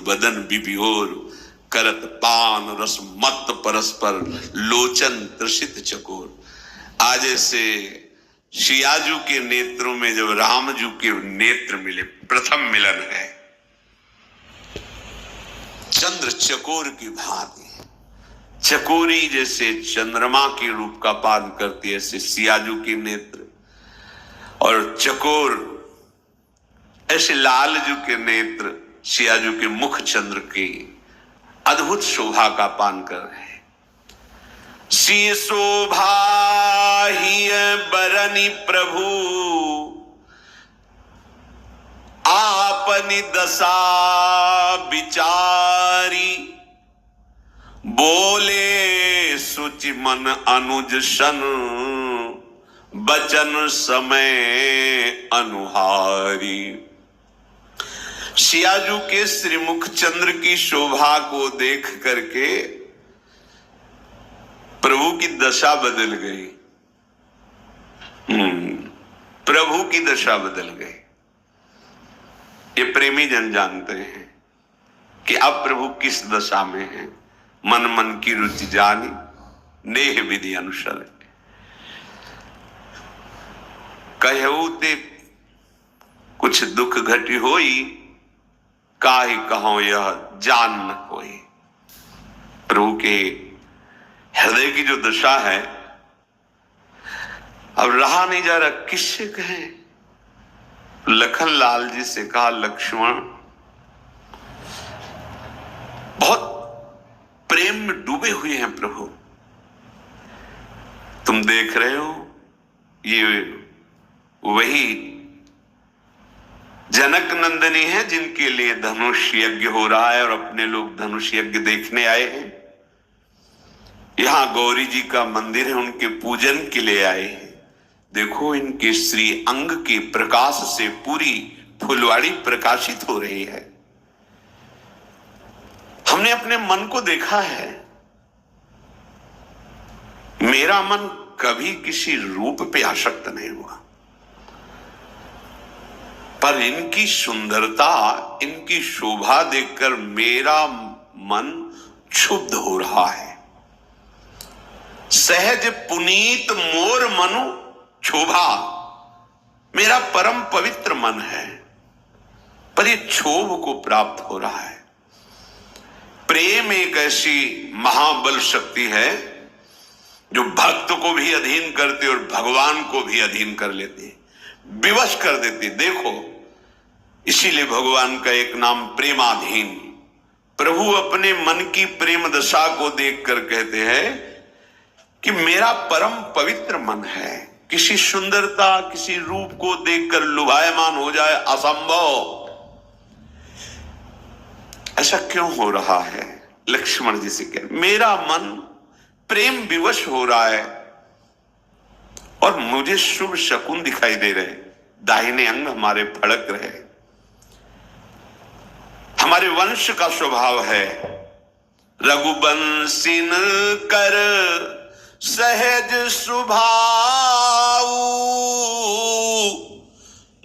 बदन बिबियोर, करत पान रस मत परस्पर, लोचन त्रसित चकोर। आज ऐसे सियाजू के नेत्रों में जब रामजू के नेत्र मिले, प्रथम मिलन है। चंद्र चकोर की भांति, चकोरी जैसे चंद्रमा के रूप का पान करती है, ऐसे सियाजू के नेत्र, और चकोर ऐसे लालजू के नेत्र सियाजू के मुख चंद्र की अद्भुत शोभा का पान कर रहे हैं। सी शोभा ही बरनी प्रभु, आपनी दशा विचारी, बोले सुचि मन अनुज सन, बचन समय अनुहारी। सियाजू के श्रीमुख चंद्र की शोभा को देख करके प्रभु की दशा बदल गई। प्रभु की दशा बदल गई। ये प्रेमी जन जानते हैं कि अब प्रभु किस दशा में है। मन मन की रुचि जानी, नेह विधि अनुसर, कहू ते कुछ दुख घटी होई, काहे कहो यह जान न कोई। प्रभु के हृदय की जो दशा है, अब रहा नहीं जा रहा, किससे कहें। लखन लाल जी से कहा, लक्ष्मण बहुत प्रेम में डूबे हुए हैं प्रभु, तुम देख रहे हो ये वही जनक नंदनी है जिनके लिए धनुष यज्ञ हो रहा है और अपने लोग धनुष यज्ञ देखने आए हैं। यहां गौरी जी का मंदिर है, उनके पूजन के लिए आए हैं। देखो इनके श्री अंग के प्रकाश से पूरी फुलवाड़ी प्रकाशित हो रही है। हमने अपने मन को देखा है, मेरा मन कभी किसी रूप पे आसक्त नहीं हुआ, पर इनकी सुंदरता, इनकी शोभा देखकर मेरा मन क्षुब्ध हो रहा है। सहज पुनीत मोर मनु क्षोभा, मेरा परम पवित्र मन है, पर ये क्षोभ को प्राप्त हो रहा है। प्रेम एक ऐसी महाबल शक्ति है जो भक्त को भी अधीन करती और भगवान को भी अधीन कर लेती है, विवश कर देती। देखो इसीलिए भगवान का एक नाम प्रेमाधीन। प्रभु अपने मन की प्रेम दशा को देखकर कहते हैं कि मेरा परम पवित्र मन है, किसी सुंदरता, किसी रूप को देखकर लुभायमान हो जाए असंभव। ऐसा क्यों हो रहा है? लक्ष्मण जी से कह, मेरा मन प्रेम विवश हो रहा है और मुझे शुभ शकुन दिखाई दे रहे, दाहिने अंग हमारे फड़क रहे। हमारे वंश का स्वभाव है रघुवंशीन कर सहज सुभाऊ,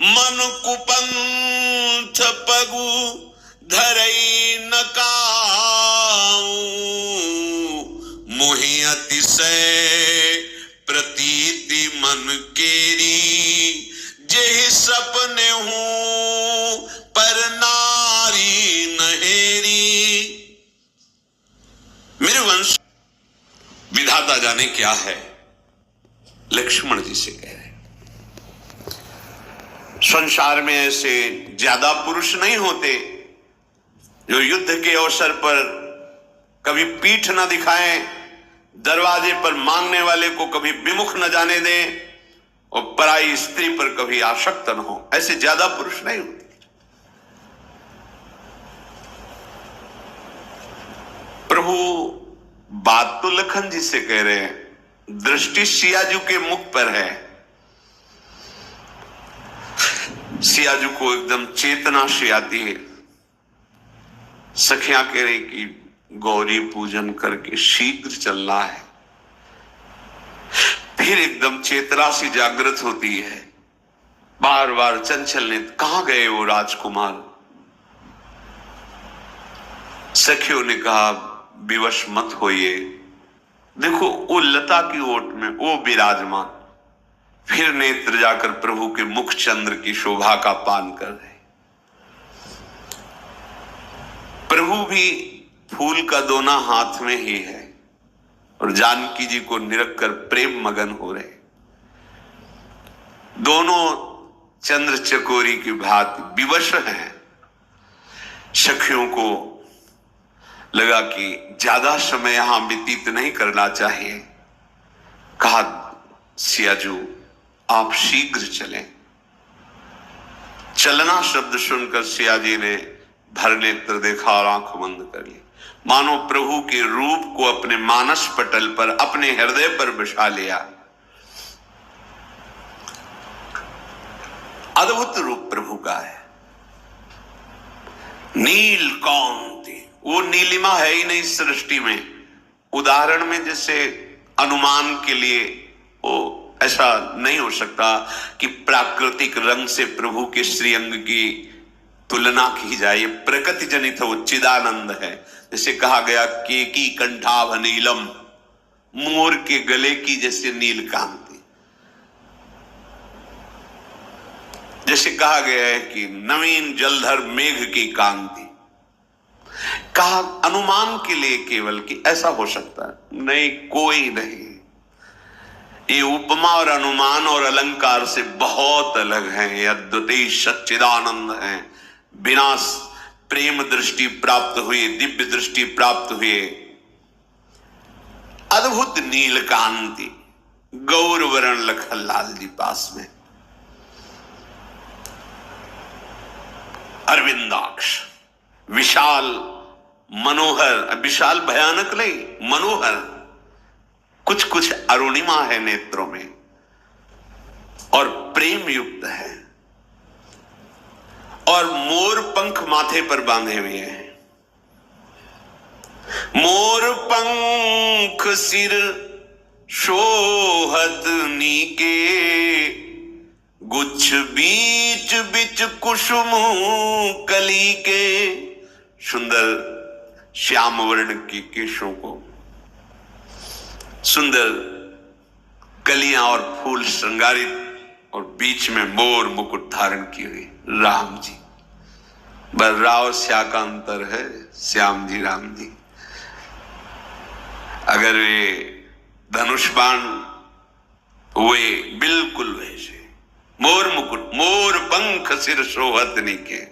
मन कुपंथ पगु धरई न काऊ, मोहि अतिशय प्रतीति मन केरी, जेहि सपने हूं पर नारी नहेरी। मेरे वंश विधाता जाने क्या है, लक्ष्मण जी से कह रहे। संसार में ऐसे ज्यादा पुरुष नहीं होते जो युद्ध के अवसर पर कभी पीठ न दिखाएं, दरवाजे पर मांगने वाले को कभी विमुख न जाने दें और पराई स्त्री पर कभी आसक्त न हो। ऐसे ज्यादा पुरुष नहीं होते। प्रभु बात तो लखन जी से कह रहे हैं, दृष्टि सियाजू के मुख पर है। सियाजू को एकदम चेतना से आती है। सखियां कह रही कि गौरी पूजन करके शीघ्र चलना है। फिर एकदम चेतना सी जागृत होती है, बार बार चंचल ने, कहां गए वो राजकुमार? सखियों ने कहा विवश मत होइए, देखो वो लता की ओट में वो विराजमान, फिर नेत्र जाकर प्रभु के मुख चंद्र की शोभा का पान कर रहे। प्रभु भी फूल का दोना हाथ में ही है और जानकी जी को निरख कर प्रेम मगन हो रहे। दोनों चंद्र चकोरी की भांति विवश हैं। सखियों को लगा कि ज्यादा समय यहां व्यतीत नहीं करना चाहिए। कहा सियाजू आप शीघ्र चलें। चलना शब्द सुनकर सियाजी ने भर नेत्र देखा और आंख बंद कर ली, मानो प्रभु के रूप को अपने मानस पटल पर, अपने हृदय पर बसा लिया। अद्भुत रूप प्रभु का है। नील कांति, वो नीलिमा है ही नहीं सृष्टि में। उदाहरण में जैसे अनुमान के लिए वो ऐसा नहीं हो सकता कि प्राकृतिक रंग से प्रभु के श्रीअंग की तुलना की जाए। ये प्रकृति जनित है, वो चिदानंद है। जैसे कहा गया केकी कंठाभ नीलम, मोर के गले की जैसे नील कांति। जैसे कहा गया है कि नवीन जलधर मेघ की कांति। कहा अनुमान के लिए केवल कि ऐसा हो सकता है, नहीं, कोई नहीं। ये उपमा और अनुमान और अलंकार से बहुत अलग हैं। ये अद्वितीय सच्चिदानंद हैं। बिना प्रेम दृष्टि प्राप्त हुए, दिव्य दृष्टि प्राप्त हुए अद्भुत नील कांति। गौर वरण लखनलाल जी पास में, अरविंदाक्ष, विशाल मनोहर, विशाल भयानक नहीं, मनोहर। कुछ कुछ अरुणिमा है नेत्रों में और प्रेम युक्त है। और मोर पंख माथे पर बांधे हुए हैं। मोर पंख सिर शोहत नीके, गुच्छ बीच बीच कुसुम कली के। सुंदर श्याम वर्ण के केशों को, सुंदर कलियां और फूल श्रृंगारित, और बीच में मोर मुकुट धारण की हुई राम जी। बलराव श्या का अंतर है, श्याम जी राम जी। अगर वे धनुष बाण हुए बिल्कुल वैसे, मोर मुकुट, मोर पंख सिर शोहत नीके,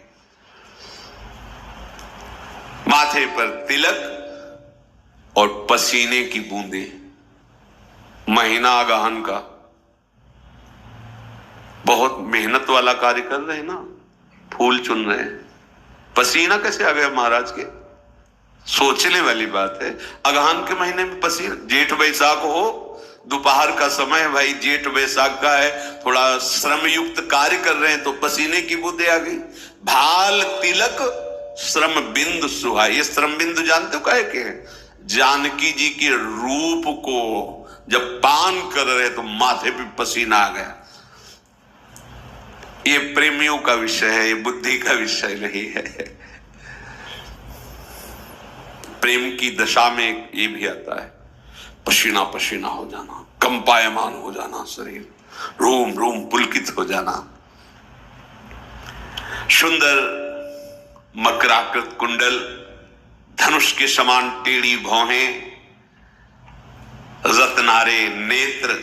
माथे पर तिलक और पसीने की बूंदें। महीना आगहन का बहुत मेहनत वाला कार्य कर रहे हैं ना, फूल चुन रहे हैं। पसीना कैसे आ गया महाराज के? सोचने वाली बात है। अगहन के महीने में पसीना, जेठ बैसाख हो, दोपहर का समय भाई, जेठ बैसाख का है, थोड़ा श्रम युक्त कार्य कर रहे हैं तो पसीने की बूंदें आ गई। भाल तिलक श्रम बिंदु सुहा। ये श्रम बिंदु जानते हो काहे के? जानकी जी के रूप को जब पान कर रहे तो माथे पे पसीना आ गया। ये प्रेमियों का विषय है, ये बुद्धि का विषय नहीं है। प्रेम की दशा में ये भी आता है, पसीना पसीना हो जाना, कंपायमान हो जाना, शरीर रोम रोम पुलकित हो जाना। सुंदर मकराकृत कुंडल, धनुष के समान टेढ़ी भौहें, रत्नारे नेत्र,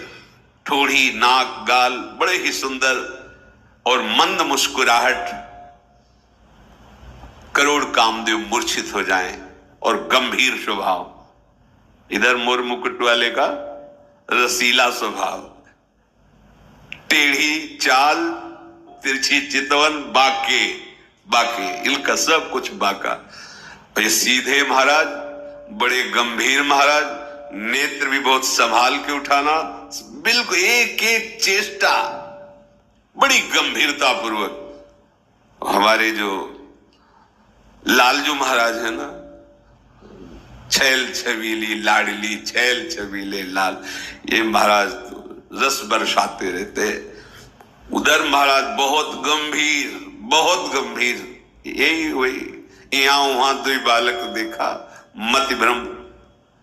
ठोड़ी, नाक, गाल बड़े ही सुंदर, और मंद मुस्कुराहट। करोड़ कामदेव मूर्छित हो जाएं, और गंभीर स्वभाव। इधर मोर मुकुट वाले का रसीला स्वभाव, टेढ़ी चाल, तिरछी चितवन, बाके बाके, इनका सब कुछ बाका। और ये सीधे महाराज, बड़े गंभीर महाराज, नेत्र भी बहुत संभाल के उठाना, बिल्कुल एक एक चेष्टा बड़ी गंभीरता पूर्वक। हमारे जो लालजू महाराज है ना, छैल छबीली लाडली, छैल छबीले लाल, ये महाराज तो रस बरसाते रहते। उधर महाराज बहुत गंभीर, बहुत गंभीर। यही वही यहां वहां दो बालक देखा, मति भ्रम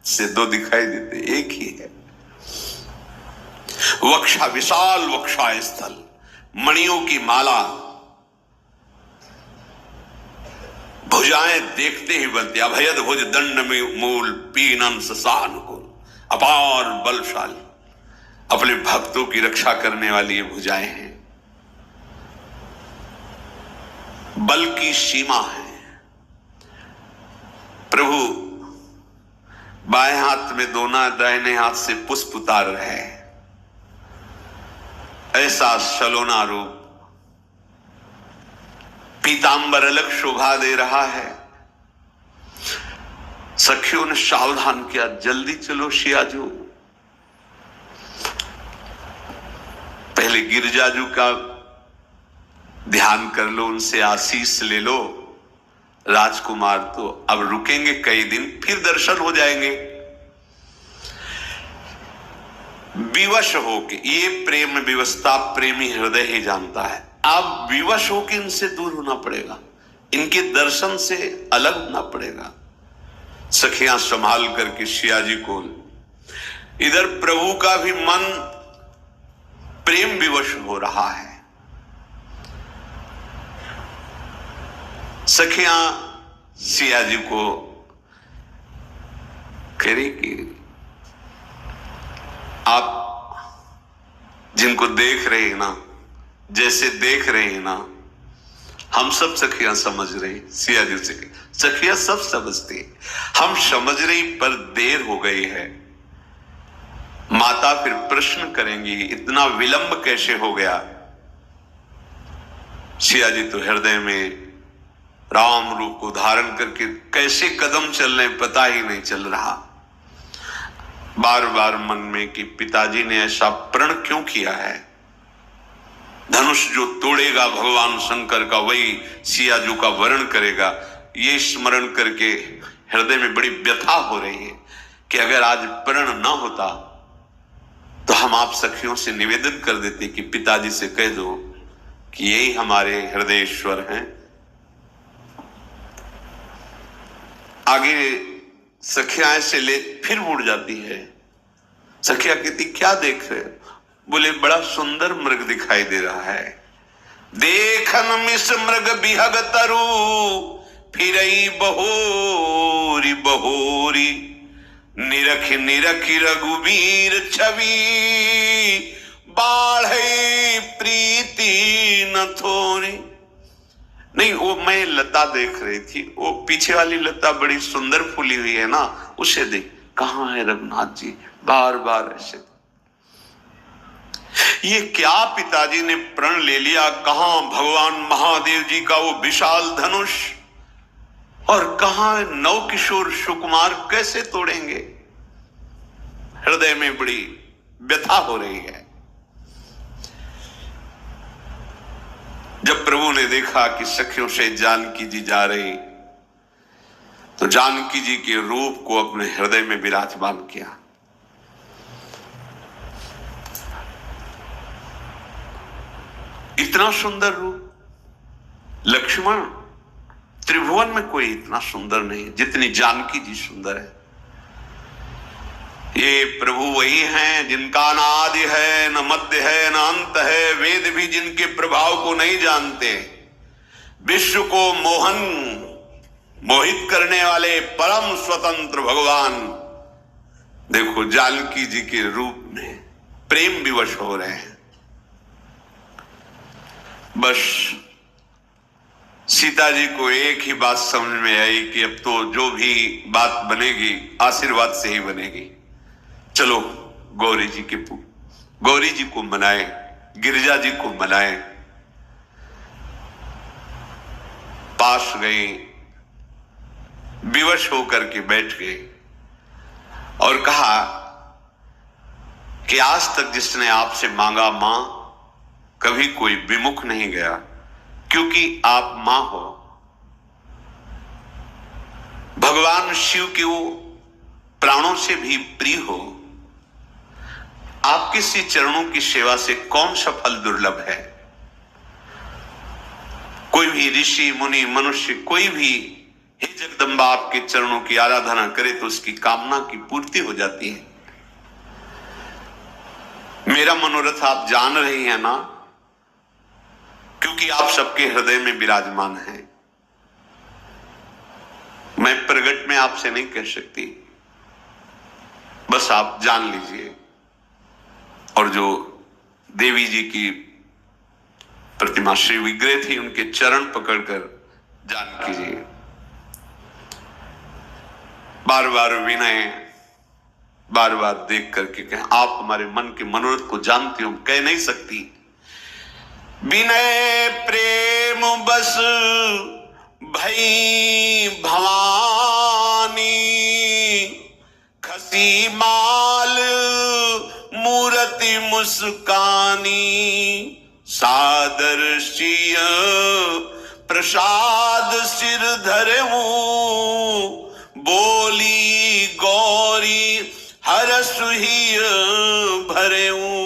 से दो दिखाई देते, एक ही है। वक्षा विशाल वक्षा स्थल, मणियों की माला, भुजाएं देखते ही बनती, अभयद भुज दंड में मूल पीनन ससानुकूल, अपार बलशाली, अपने भक्तों की रक्षा करने वाली ये भुजाएं हैं, बल की सीमा है। प्रभु बाएं हाथ में दोना, दाहिने हाथ से पुष्प उतार रहे हैं। ऐसा सलोना रूप, पीतांबर अलग शोभा दे रहा है। सखियों ने सावधान किया, जल्दी चलो सियाजू, पहले गिरजाजू का ध्यान कर लो, उनसे आशीष ले लो। राजकुमार तो अब रुकेंगे कई दिन, फिर दर्शन हो जाएंगे। विवश होके, ये प्रेम विवशता प्रेमी हृदय ही जानता है। अब विवश होके इनसे दूर होना पड़ेगा, इनके दर्शन से अलग होना पड़ेगा। सखियां संभाल करके सियाजी को, इधर प्रभु का भी मन प्रेम विवश हो रहा है। सखियां सियाजी को कह रही कि आप जिनको देख रहे हैं ना, जैसे देख रहे हैं ना, हम सब सखियां समझ रही। सियाजी से सखियां सब समझती, हम समझ रही पर देर हो गई है। माता फिर प्रश्न करेंगी, इतना विलंब कैसे हो गया। सियाजी तो हृदय में राम रूप को धारण करके कैसे कदम चल रहे पता ही नहीं चल रहा। बार बार मन में कि पिताजी ने ऐसा प्रण क्यों किया है। धनुष जो तोड़ेगा भगवान शंकर का, वही सियाजू का वरण करेगा। ये स्मरण करके हृदय में बड़ी व्यथा हो रही है कि अगर आज प्रण न होता तो हम आप सखियों से निवेदन कर देते कि पिताजी से कह दो कि यही हमारे हृदयेश्वर हैं। आगे सखियां ऐसे ले फिर मुड़ जाती है। सखिया कहती क्या देख रहे हो? बोले बड़ा सुंदर मृग दिखाई दे रहा है। देखन मिस मृग बिहग तरु, फिरई बहोरी बहोरी, निरख निरख रघुवीर छवि, बाढ़े प्रीति न थोरी। नहीं, वो मैं लता देख रही थी, वो पीछे वाली लता बड़ी सुंदर फूली हुई है ना, उसे देख। कहां है रघुनाथ जी? बार बार ऐसे। ये क्या पिताजी ने प्रण ले लिया? कहां भगवान महादेव जी का वो विशाल धनुष, और कहां नव किशोर सुकुमार कैसे तोड़ेंगे? हृदय में बड़ी व्यथा हो रही है। जब प्रभु ने देखा कि सखियों से जानकी जी जा रही, तो जानकी जी के रूप को अपने हृदय में विराजमान किया। इतना सुंदर रूप लक्ष्मण, त्रिभुवन में कोई इतना सुंदर नहीं जितनी जानकी जी सुंदर है। ये प्रभु वही हैं जिनका न आदि है, न मध्य है, न अंत है। वेद भी जिनके प्रभाव को नहीं जानते। विश्व को मोहित करने वाले परम स्वतंत्र भगवान, देखो जानकी जी के रूप में प्रेम विवश हो रहे हैं। बस सीता जी को एक ही बात समझ में आई कि अब तो जो भी बात बनेगी आशीर्वाद से ही बनेगी। चलो गौरी जी को मनाए, गिरिजा जी को मनाए। पास गई, विवश होकर के बैठ गए और कहा कि आज तक जिसने आपसे मांगा मां, कभी कोई विमुख नहीं गया, क्योंकि आप मां हो। भगवान शिव के वो प्राणों से भी प्रिय हो। आपके सी चरणों की सेवा से कौन सा फल दुर्लभ है? कोई भी ऋषि मुनि मनुष्य कोई भी हे जगदम्बा आपके चरणों की आराधना करे तो उसकी कामना की पूर्ति हो जाती है। मेरा मनोरथ आप जान रही हैं ना, क्योंकि आप सबके हृदय में विराजमान हैं। मैं प्रगट में आपसे नहीं कह सकती, बस आप जान लीजिए। और जो देवी जी की प्रतिमा श्री विग्रह थी, उनके चरण पकड़कर जान कीजिए। बार बार विनय, बार बार देख करके कहें, आप हमारे मन के मनोरथ को जानती हो, कह नहीं सकती। विनय प्रेम बस भई भवानी, खसी माल मूर्ति मुस्कानी, सादर सिय प्रसाद सिर धरऊं, बोली गौरी हर सुहिय भरेऊं।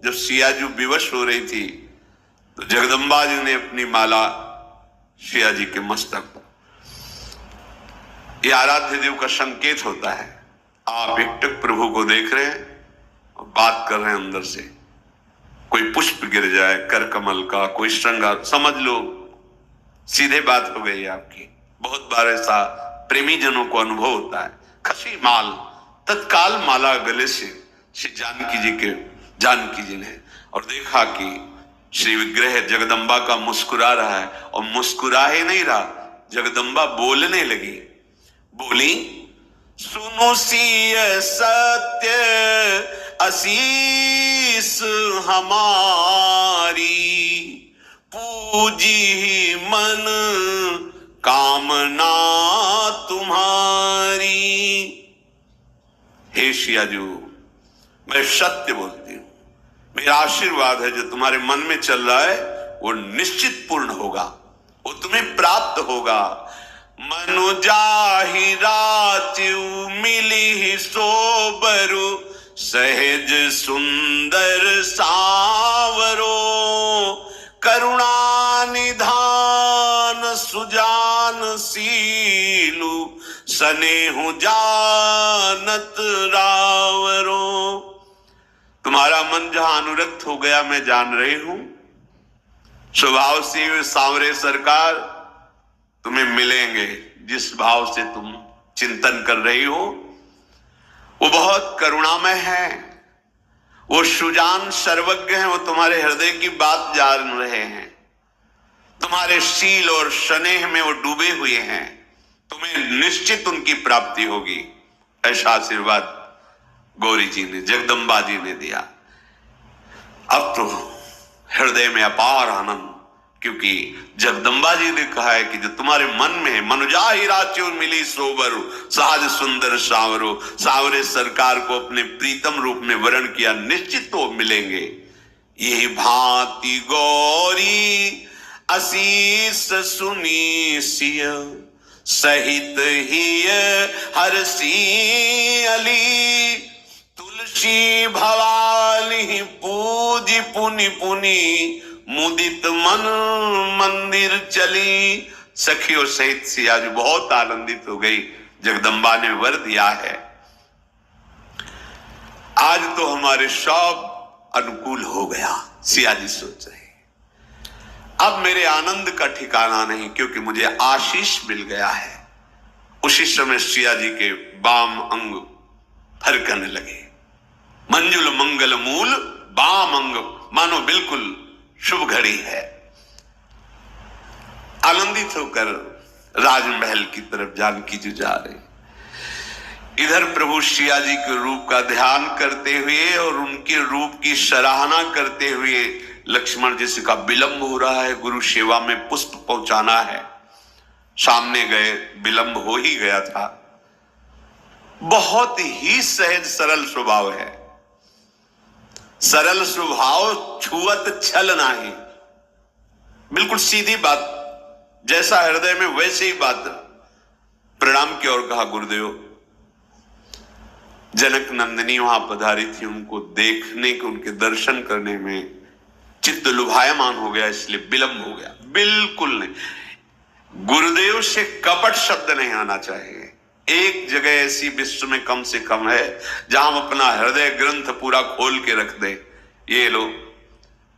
जब सियाजू विवश हो रही थी तो जगदम्बा जी ने अपनी माला सिया जी के मस्तक पर, यह आराध्य देव का संकेत होता है। आप एकटक प्रभु को देख रहे हैं और बात कर रहे हैं अंदर से। कोई पुष्प गिर जाए कर कमल का, कोई श्रृंगार, समझ लो सीधे बात हो गई आपकी। बहुत बार ऐसा प्रेमी जनों को अनुभव होता है। खसी माल, तत्काल माला गले से श्री जानकी जी ने, और देखा कि श्री विग्रह जगदम्बा का मुस्कुरा रहा है, और मुस्कुरा ही नहीं रहा, जगदम्बा बोलने लगी। बोली, सुनो सिय सत्य असीस हमारी, पूजी मन कामना तुम्हारी। हे सियाजू, मैं सत्य बोलती हूं, मेरा आशीर्वाद है जो तुम्हारे मन में चल रहा है वो निश्चित पूर्ण होगा, वो तुम्हें प्राप्त होगा। मनु जाहि राचु मिली सोबरु, सहज सुंदर सावरो, करुणा निधान सुजान सीलु, स्नेहु जानत रावरो। तुम्हारा मन जहां अनुरक्त हो गया मैं जान रही हूं। स्वभाव से सांवरे सरकार तुम्हें मिलेंगे, जिस भाव से तुम चिंतन कर रही हो वो बहुत करुणामय है, वो सुजान सर्वज्ञ हैं, वो तुम्हारे हृदय की बात जान रहे हैं, तुम्हारे शील और स्नेह में वो डूबे हुए हैं, तुम्हें निश्चित उनकी प्राप्ति होगी। ऐसा आशीर्वाद गौरी जी ने, जगदम्बा जी ने दिया। अब तो हृदय में अपार आनंद, क्योंकि जगदम्बा जी ने कहा है कि जो तुम्हारे मन में है, मनुजा ही राच्यो मिली सोबर, सहज सुंदर सावरो, सावरे सरकार को अपने प्रीतम रूप में वर्ण किया, निश्चित तो मिलेंगे। यही भांति गौरी असीस सुनी सिय, सहित ही हरसी अली, तुलसी भवानी पूजी पुनि पुनि, मुदित मन मंदिर चली। सखियों सहित सियाजू बहुत आनंदित हो गई, जगदम्बा ने वर दिया है, आज तो हमारे सब अनुकूल हो गया। सियाजी सोच रहे, अब मेरे आनंद का ठिकाना नहीं, क्योंकि मुझे आशीष मिल गया है। उसी समय सियाजी के बाम अंग फरकने लगे। मंजुल मंगल मूल बाम अंग, मानो बिल्कुल शुभ घड़ी है। आनंदित होकर राजमहल की तरफ जानकी जी जा रहे। इधर प्रभु सिया जी के रूप का ध्यान करते हुए और उनके रूप की सराहना करते हुए लक्ष्मण जी से का विलंब हो रहा है, गुरु सेवा में पुष्प पहुंचाना है। सामने गए, विलंब हो ही गया था। बहुत ही सहज सरल स्वभाव है, सरल स्वभाव छुअत छल नाही, बिल्कुल सीधी बात, जैसा हृदय में वैसे ही बात। प्रणाम की ओर कहा, गुरुदेव। जनक नंदिनी वहां पधारी थी, उनको देखने के, उनके दर्शन करने में चित्त लुभायमान हो गया, इसलिए विलंब हो गया। बिल्कुल नहीं, गुरुदेव से कपट शब्द नहीं आना चाहिए। एक जगह ऐसी विश्व में कम से कम है जहां हम अपना हृदय ग्रंथ पूरा खोल के रख दे, ये लो,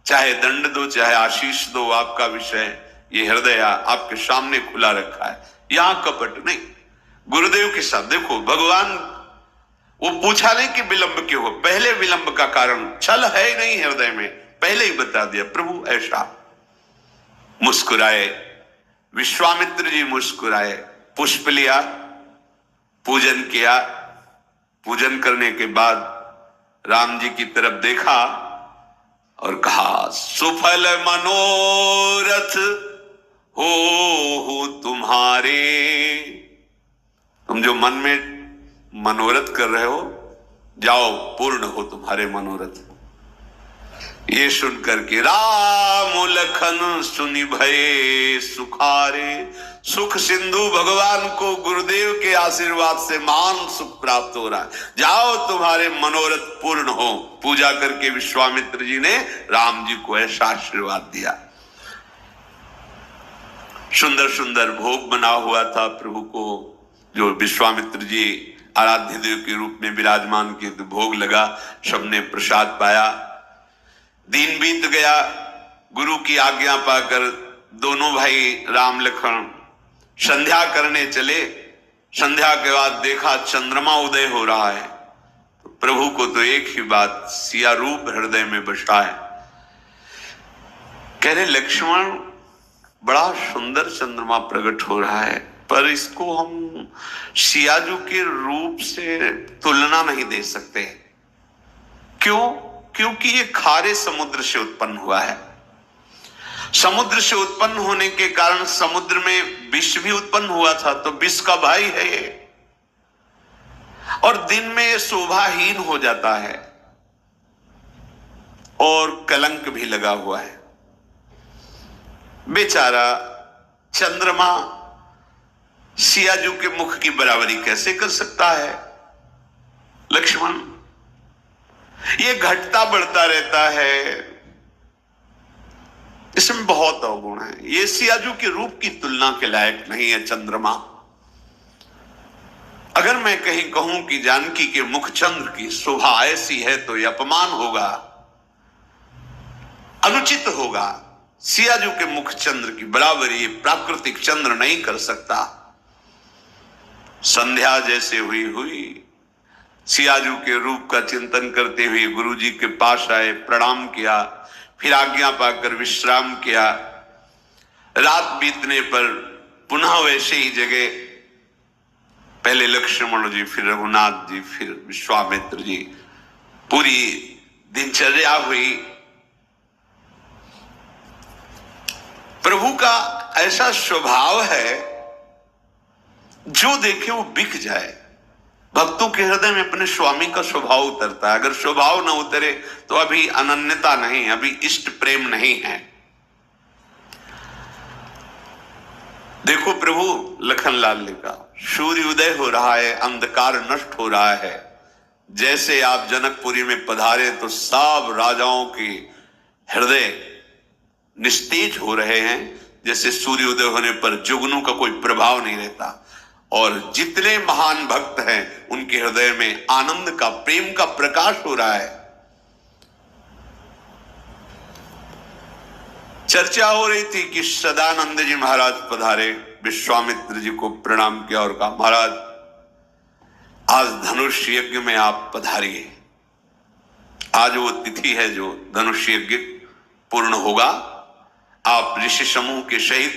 चाहे दंड दो चाहे आशीष दो, आपका विषय, ये हृदय आपके सामने खुला रखा है, यहां कपट नहीं। गुरुदेव के साथ देखो, भगवान वो पूछा नहीं कि विलंब क्यों हो, पहले विलंब का कारण छल है ही नहीं हृदय में, पहले ही बता दिया। प्रभु ऐसा मुस्कुराए, विश्वामित्र जी मुस्कुराए, पुष्प लिया, पूजन किया, पूजन करने के बाद राम जी की तरफ देखा और कहा, सुफल मनोरथ हो तुम्हारे, तुम जो मन में मनोरथ कर रहे हो, जाओ पूर्ण हो तुम्हारे मनोरथ। ये सुनकर के राम लखन सुनि भये सुखारे, सुख सिंधु भगवान को गुरुदेव के आशीर्वाद से महान सुख प्राप्त हो रहा है, जाओ तुम्हारे मनोरथ पूर्ण हो। पूजा करके विश्वामित्र जी ने राम जी को ऐसा आशीर्वाद दिया। सुंदर सुंदर भोग बना हुआ था प्रभु को, जो विश्वामित्र जी आराध्य देव के रूप में विराजमान किए, तो भोग लगा, सबने प्रसाद पाया। दिन बीत गया, गुरु की आज्ञा पाकर दोनों भाई राम लखन संध्या करने चले। संध्या के बाद देखा चंद्रमा उदय हो रहा है, तो प्रभु को तो एक ही बात, सिया रूप हृदय में बसा है। कह रहे लक्ष्मण, बड़ा सुंदर चंद्रमा प्रकट हो रहा है, पर इसको हम सियाजू के रूप से तुलना नहीं दे सकते। क्यों? क्योंकि ये खारे समुद्र से उत्पन्न हुआ है। समुद्र से उत्पन्न होने के कारण समुद्र में विष भी उत्पन्न हुआ था, तो विष का भाई है ये, और दिन में ये शोभाहीन हो जाता है और कलंक भी लगा हुआ है। बेचारा चंद्रमा सियाजू के मुख की बराबरी कैसे कर सकता है? लक्ष्मण, ये घटता बढ़ता रहता है, इसमें बहुत अवगुण है, ये सियाजू के रूप की तुलना के लायक नहीं है चंद्रमा। अगर मैं कहीं कहूं कि जानकी के मुख चंद्र की शोभा ऐसी है, तो यह अपमान होगा, अनुचित होगा। सियाजू के मुख चंद्र की बराबरी प्राकृतिक चंद्र नहीं कर सकता। संध्या जैसे हुई, सियाजू के रूप का चिंतन करते हुए गुरु जी के पास आए, प्रणाम किया, फिर आज्ञा पाकर विश्राम किया। रात बीतने पर पुनः वैसे ही जगह, पहले लक्ष्मण जी, फिर रघुनाथ जी, फिर विश्वामित्र जी, पूरी दिनचर्या हुई। प्रभु का ऐसा स्वभाव है, जो देखे वो बिक जाए। भक्तों के हृदय में अपने स्वामी का स्वभाव उतरता है। अगर स्वभाव न उतरे तो अभी अनन्यता नहीं, अभी इष्ट प्रेम नहीं है। देखो प्रभु लखनलाल ने कहा, सूर्य उदय हो रहा है, अंधकार नष्ट हो रहा है। जैसे आप जनकपुरी में पधारे तो सब राजाओं के हृदय निस्तेज हो रहे हैं, जैसे सूर्य उदय होने पर जुगनू का कोई प्रभाव नहीं रहता। और जितने महान भक्त हैं उनके हृदय में आनंद का, प्रेम का प्रकाश हो रहा है। चर्चा हो रही थी कि सदानंद जी महाराज पधारे, विश्वामित्र जी को प्रणाम किया और कहा, महाराज आज धनुष यज्ञ में आप पधारिए। आज वो तिथि है जो धनुष यज्ञ पूर्ण होगा। आप ऋषि समूह के सहित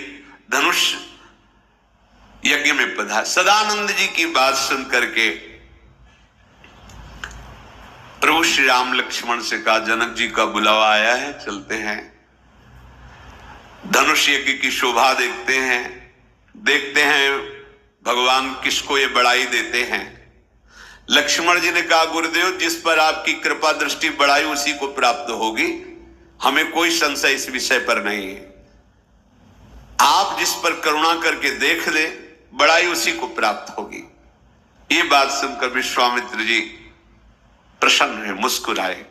धनुष यज्ञ में पधार। सदानंद जी की बात सुन करके प्रभु श्री राम लक्ष्मण से कहा, जनक जी का बुलावा आया है, चलते हैं, धनुष यज्ञ की शोभा देखते हैं भगवान किसको ये बड़ाई देते हैं। लक्ष्मण जी ने कहा, गुरुदेव जिस पर आपकी कृपा दृष्टि बढ़ाई उसी को प्राप्त होगी, हमें कोई संशय इस विषय पर नहीं है। आप जिस पर करुणा करके देख ले, बड़ाई उसी को प्राप्त होगी। ये बात सुनकर विश्वामित्र जी प्रसन्न हुए, मुस्कुराए।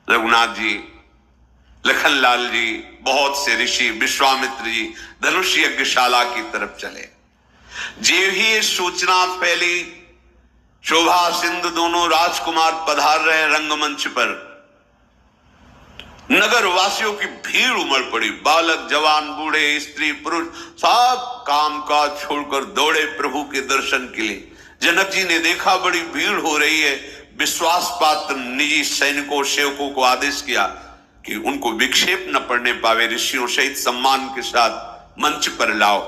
रघुनाथ जी लखनलाल जी, बहुत से ऋषि, विश्वामित्र जी धनुष यज्ञशाला की तरफ चले। जे ही ये सूचना फैली, शोभा सिंधु दोनों राजकुमार पधार रहे रंगमंच पर, नगर वासियों की भीड़ उमड़ पड़ी। बालक, जवान, बूढ़े, स्त्री, पुरुष सब काम काज छोड़कर दौड़े प्रभु के दर्शन के लिए। जनक जी ने देखा बड़ी भीड़ हो रही है, विश्वास पात्र निजी सैनिकों सेवकों को आदेश किया कि उनको विक्षेप न पड़ने पावे, ऋषियों सहित सम्मान के साथ मंच पर लाओ।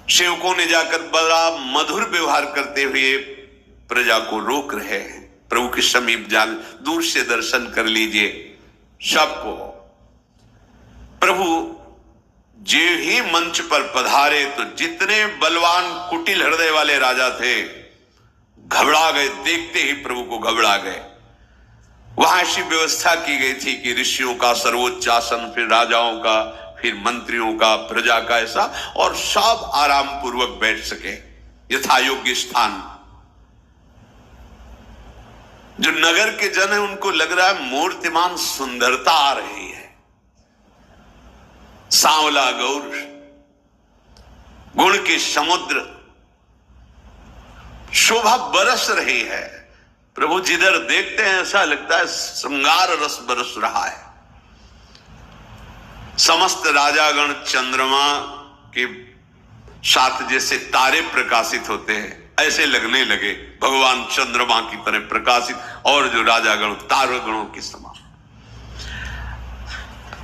सेवकों ने जाकर बड़ा मधुर व्यवहार करते हुए प्रजा को रोक रहे हैं। प्रभु के समीप जान दूर से दर्शन कर लीजिए सबको। प्रभु जे ही मंच पर पधारे तो जितने बलवान कुटिल हृदय वाले राजा थे घबरा गए, देखते ही प्रभु को घबरा गए। वहां ऐसी व्यवस्था की गई थी कि ऋषियों का सर्वोच्च आसन, फिर राजाओं का, फिर मंत्रियों का, प्रजा का, ऐसा, और सब आराम पूर्वक बैठ सके यथा योग्य स्थान। जो नगर के जन है उनको लग रहा है मूर्तिमान सुंदरता आ रही है, सांवला गौर, गुण के समुद्र, शोभा बरस रही है। प्रभु जिधर देखते हैं ऐसा लगता है श्रृंगार रस बरस रहा है। समस्त राजागण चंद्रमा के साथ जैसे तारे प्रकाशित होते हैं ऐसे लगने लगे, भगवान चंद्रमा की तरह प्रकाशित, और जो राजागण तारागणों के समान।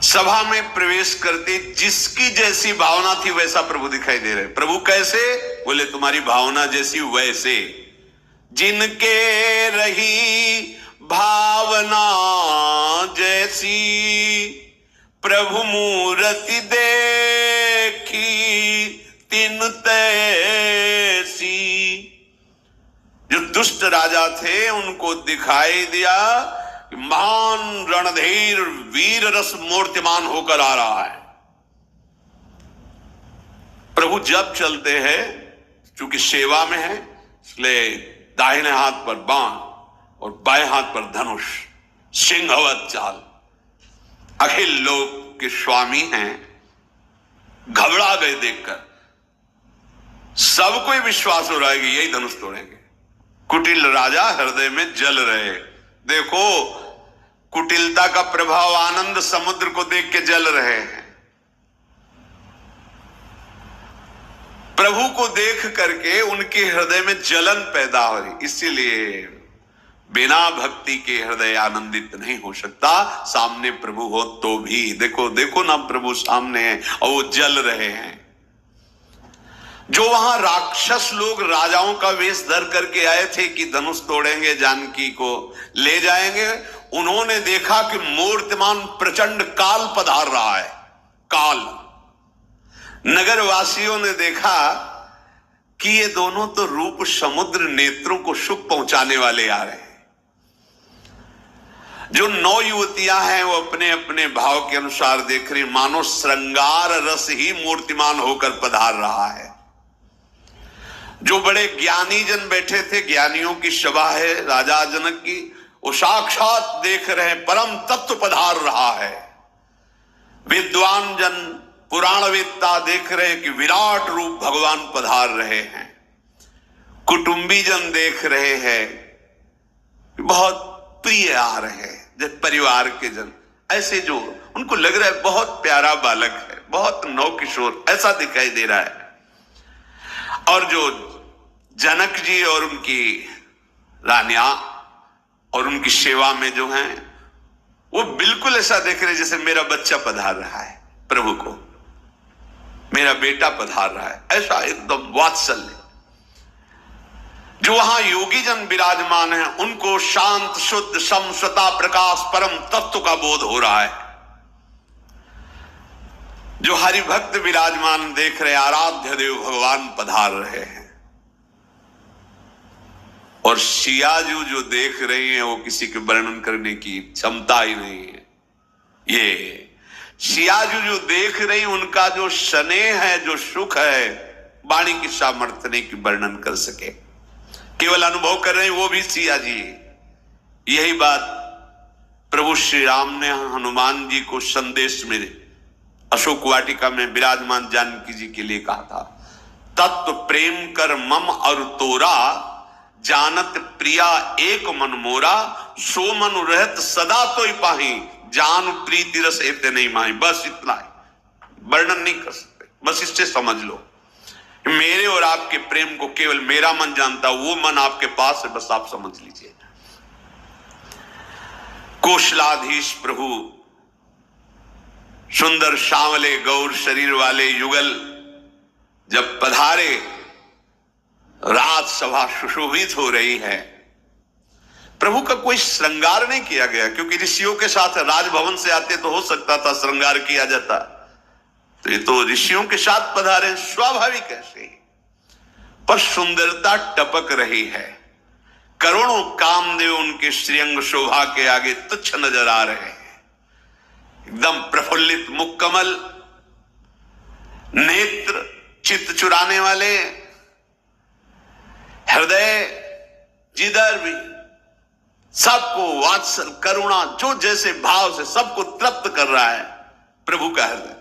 सभा में प्रवेश करते जिसकी जैसी भावना थी वैसा प्रभु दिखाई दे रहे। प्रभु कैसे? बोले तुम्हारी भावना जैसी वैसे। जिनके रही भावना जैसी, प्रभु मूर्ति देखी तिन तैसी। जो दुष्ट राजा थे उनको दिखाई दिया कि महान रणधीर वीर रस मूर्तिमान होकर आ रहा है। प्रभु जब चलते हैं, चूंकि सेवा में है, इसलिए दाहिने हाथ पर बाण और बाएं हाथ पर धनुष, सिंहवत चाल। अखिल लोक के स्वामी हैं, घबरा गए देखकर। सबको विश्वास हो रहा है कि यही धनुष तोड़ेंगे। कुटिल राजा हृदय में जल रहे। देखो कुटिलता का प्रभाव, आनंद समुद्र को देख के जल रहे हैं। प्रभु को देख करके उनके हृदय में जलन पैदा हो रही। इसीलिए बिना भक्ति के हृदय आनंदित नहीं हो सकता। सामने प्रभु हो तो भी देखो, देखो ना, प्रभु सामने है और वो जल रहे हैं। जो वहां राक्षस लोग राजाओं का वेश धर करके आए थे कि धनुष तोड़ेंगे, जानकी को ले जाएंगे, उन्होंने देखा कि मूर्तिमान प्रचंड काल पधार रहा है। काल। नगर वासियों ने देखा कि ये दोनों तो रूप समुद्र नेत्रों को सुख पहुंचाने वाले आ रहे हैं। जो 9 युवतियां हैं वो अपने अपने भाव के अनुसार देख रही, मानो श्रृंगार रस ही मूर्तिमान होकर पधार रहा है। जो बड़े ज्ञानी जन बैठे थे, ज्ञानियों की सभा है राजा जनक की, वो साक्षात देख रहे हैं परम तत्व पधार रहा है। विद्वान जन, पुराणवेत्ता देख रहे हैं कि विराट रूप भगवान पधार रहे हैं। कुटुंबी जन देख रहे हैं बहुत प्रिय आ रहे हैं। जब परिवार के जन ऐसे, जो उनको लग रहा है बहुत प्यारा बालक है, बहुत नवकिशोर, ऐसा दिखाई दे रहा है। और जो जनक जी और उनकी रानियां और उनकी सेवा में जो हैं, वो बिल्कुल ऐसा देख रहे जैसे मेरा बच्चा पधार रहा है, प्रभु को मेरा बेटा पधार रहा है, ऐसा एकदम वात्सल्य। जो वहां योगी जन विराजमान हैं, उनको शांत शुद्ध समसता प्रकाश परम तत्व का बोध हो रहा है। जो हरिभक्त विराजमान देख रहे, आराध्य देव भगवान पधार रहे हैं। और सियाजू जो देख रही हैं वो किसी के वर्णन करने की क्षमता ही नहीं है। ये सियाजू जो देख रही, उनका जो स्नेह है, जो सुख है, वाणी की सामर्थ्य नहीं की वर्णन कर सके, केवल अनुभव कर रहे हैं वो भी सिया जी। यही बात प्रभु श्री राम ने हनुमान जी को संदेश में अशोक वाटिका में विराजमान जानकी जी के लिए कहा था, तत्व प्रेम कर मम और तोरा, जानत प्रिया एक मन मोरा, सो मन रहत सदा तोय पाही, जान प्रीति रस एते नहीं माही। बस इतना है, वर्णन नहीं कर सकते, बस इससे समझ लो मेरे और आपके प्रेम को केवल मेरा मन जानता, वो मन आपके पास है, बस आप समझ लीजिए। कोशलाधीश प्रभु सुंदर सांवले गौर शरीर वाले युगल जब पधारे, रात सभा सुशोभित हो रही है। प्रभु का कोई श्रृंगार नहीं किया गया, क्योंकि ऋषियों के साथ राजभवन से आते तो हो सकता था श्रृंगार किया जाता, तो ये तो ऋषियों के साथ पधारे, स्वाभाविक ऐसे ही। पर सुंदरता टपक रही है, करोड़ों कामदेव उनके श्रीअंग शोभा के आगे तुच्छ नजर आ रहे हैं। एकदम प्रफुल्लित मुखकमल, नेत्र चित्त चुराने वाले, हृदय जिधर भी सबको वात्सल करुणा जो जैसे भाव से सबको तृप्त कर रहा है प्रभु का हृदय।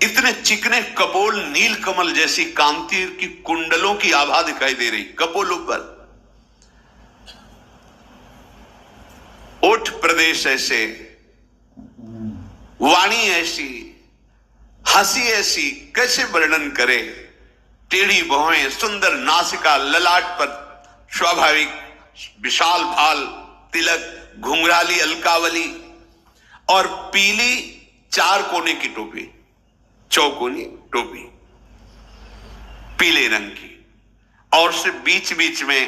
इतने चिकने कपोल, नील कमल जैसी कांति की कुंडलों की आभा दिखाई दे रही कपोलों पर, ओठ प्रदेश ऐसे, वाणी ऐसी, हंसी ऐसी, कैसे वर्णन करे। टेढ़ी भौहें, सुंदर नासिका, ललाट पर स्वाभाविक विशाल भाल, तिलक, घुंघराली अलकावली और पीली चार कोने की टोपी, चौकोनी टोपी पीले रंग की, और से बीच बीच में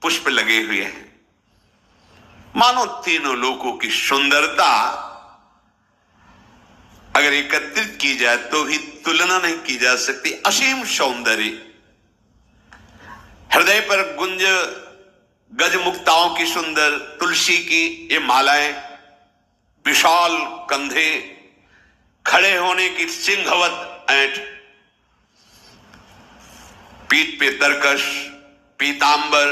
पुष्प लगे हुए हैं। मानो तीनों लोकों की सुंदरता अगर एकत्रित की जाए तो भी तुलना नहीं की जा सकती। असीम सौंदर्य, हृदय पर गुंज गजमुक्ताओं की सुंदर, तुलसी की ये मालाएं, विशाल कंधे, खड़े होने की सिंहवत ऐंठ, पीठ पे तरकश, पीतांबर,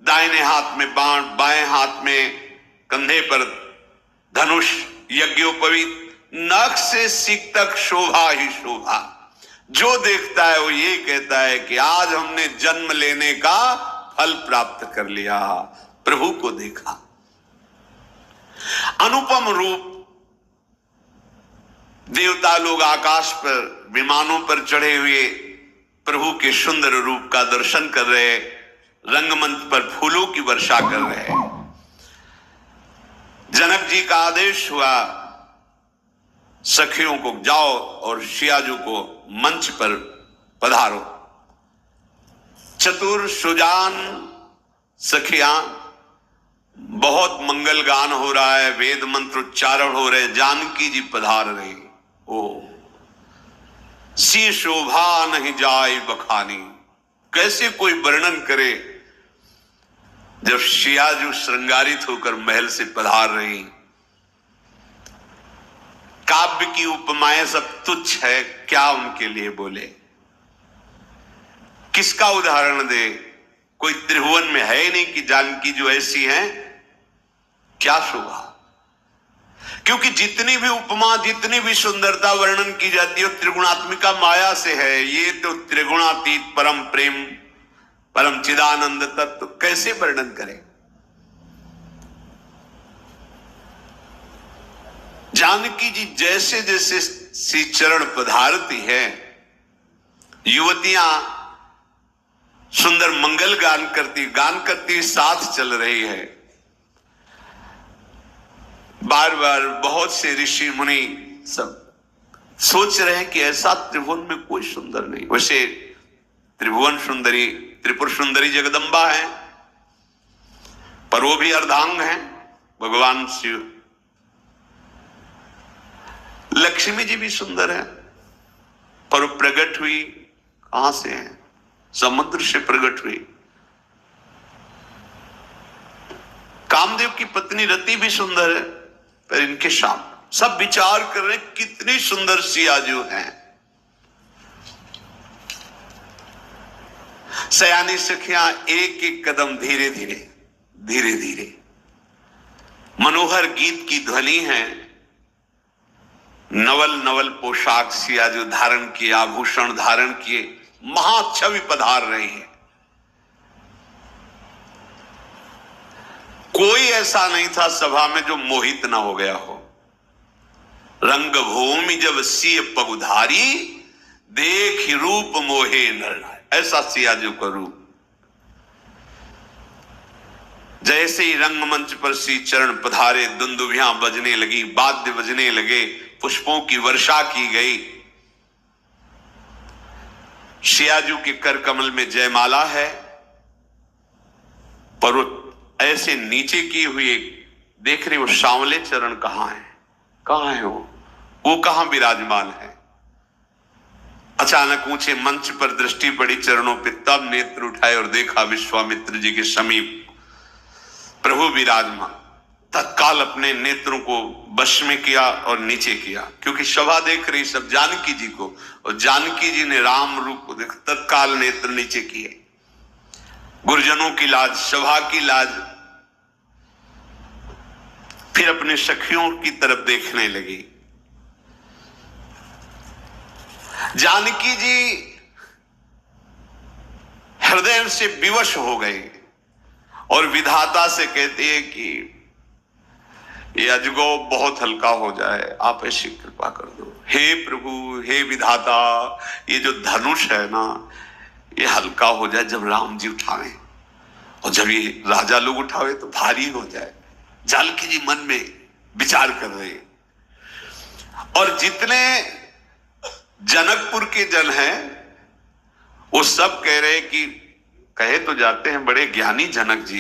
दाहिने हाथ में बाण, बाएं हाथ में कंधे पर धनुष, यज्ञोपवीत, नख से सिक तक शोभा ही शोभा। जो देखता है वो ये कहता है कि आज हमने जन्म लेने का फल प्राप्त कर लिया, प्रभु को देखा। अनुपम रूप, देवता लोग आकाश पर विमानों पर चढ़े हुए प्रभु के सुंदर रूप का दर्शन कर रहे, रंगमंच पर फूलों की वर्षा कर रहे। जनक जी का आदेश हुआ, सखियों को जाओ और सियाजू को मंच पर पधारो। चतुर सुजान सखियां, बहुत मंगल गान हो रहा है, वेद मंत्र उच्चारण हो रहे, जानकी जी पधार रही। ओ सी शोभा नहीं जाए बखानी, कैसे कोई वर्णन करे जब सियाजू श्रृंगारित होकर महल से पधार रही। काव्य की उपमाएं सब तुच्छ है, क्या उनके लिए बोले, किसका उदाहरण दे। कोई त्रिभुवन में है ही नहीं कि जानकी जो ऐसी हैं, क्या शोभा। क्योंकि जितनी भी उपमा, जितनी भी सुंदरता वर्णन की जाती है त्रिगुणात्मिका माया से है। ये तो त्रिगुणातीत परम प्रेम, परम चिदानंद तत्व कैसे वर्णन करें। जानकी जी जैसे जैसे श्री चरण पधारती है, युवतियां सुंदर मंगल गान करती साथ चल रही है। बार बार बहुत से ऋषि मुनि सब सोच रहे हैं कि ऐसा त्रिभुवन में कोई सुंदर नहीं। वैसे त्रिभुवन सुंदरी, त्रिपुर सुंदरी जगदम्बा है, पर वो भी अर्धांग है भगवान शिव। लक्ष्मी जी भी सुंदर है, पर वो प्रकट हुई कहां से है, समुद्र से प्रकट हुई। कामदेव की पत्नी रति भी सुंदर है, पर इनके साथ सब विचार कर रहे कितनी सुंदर सियाजू हैं। सयानी सखियां एक एक कदम धीरे धीरे मनोहर गीत की ध्वनि है। नवल नवल पोशाक सिया जो धारण किए, आभूषण धारण किए, महाछवि पधार रही है। कोई ऐसा नहीं था सभा में जो मोहित ना हो गया हो। रंग भूमि जब सिय पगुधारी, देख रूप मोहे नर नारी। ऐसा सिया जो का रूप। जैसे ही रंगमंच पर श्री चरण पधारे, दुंदुभियां बजने लगी, वाद्य बजने लगे, पुष्पों की वर्षा की गई। सियाजू के कर कमल में जयमाला है, पर वो ऐसे नीचे की हुई देख रहे, वो सांवले चरण कहां है, कहां है वो कहां विराजमान है। अचानक ऊंचे मंच पर दृष्टि पड़ी चरणों पे, तब नेत्र उठाए और देखा विश्वामित्र जी के समीप प्रभु विराजमान। तत्काल अपने नेत्रों को वश में किया और नीचे किया, क्योंकि सभा देख रही सब जानकी जी को, और जानकी जी ने राम रूप को देख तत्काल नेत्र नीचे किए। गुरुजनों की लाज, सभा की लाज। फिर अपने सखियों की तरफ देखने लगी। जानकी जी हृदय से विवश हो गए और विधाता से कहती है कि ये अजगौ बहुत हल्का हो जाए, आप ऐसी कृपा कर दो। हे प्रभु, हे विधाता, ये जो धनुष है ना, ये हल्का हो जाए जब राम जी उठावे, और जब ये राजा लोग उठावे तो भारी हो जाए। जानकी जी मन में विचार कर रहे। और जितने जनकपुर के जन हैं वो सब कह रहे कि कहे तो जाते हैं बड़े ज्ञानी जनक जी,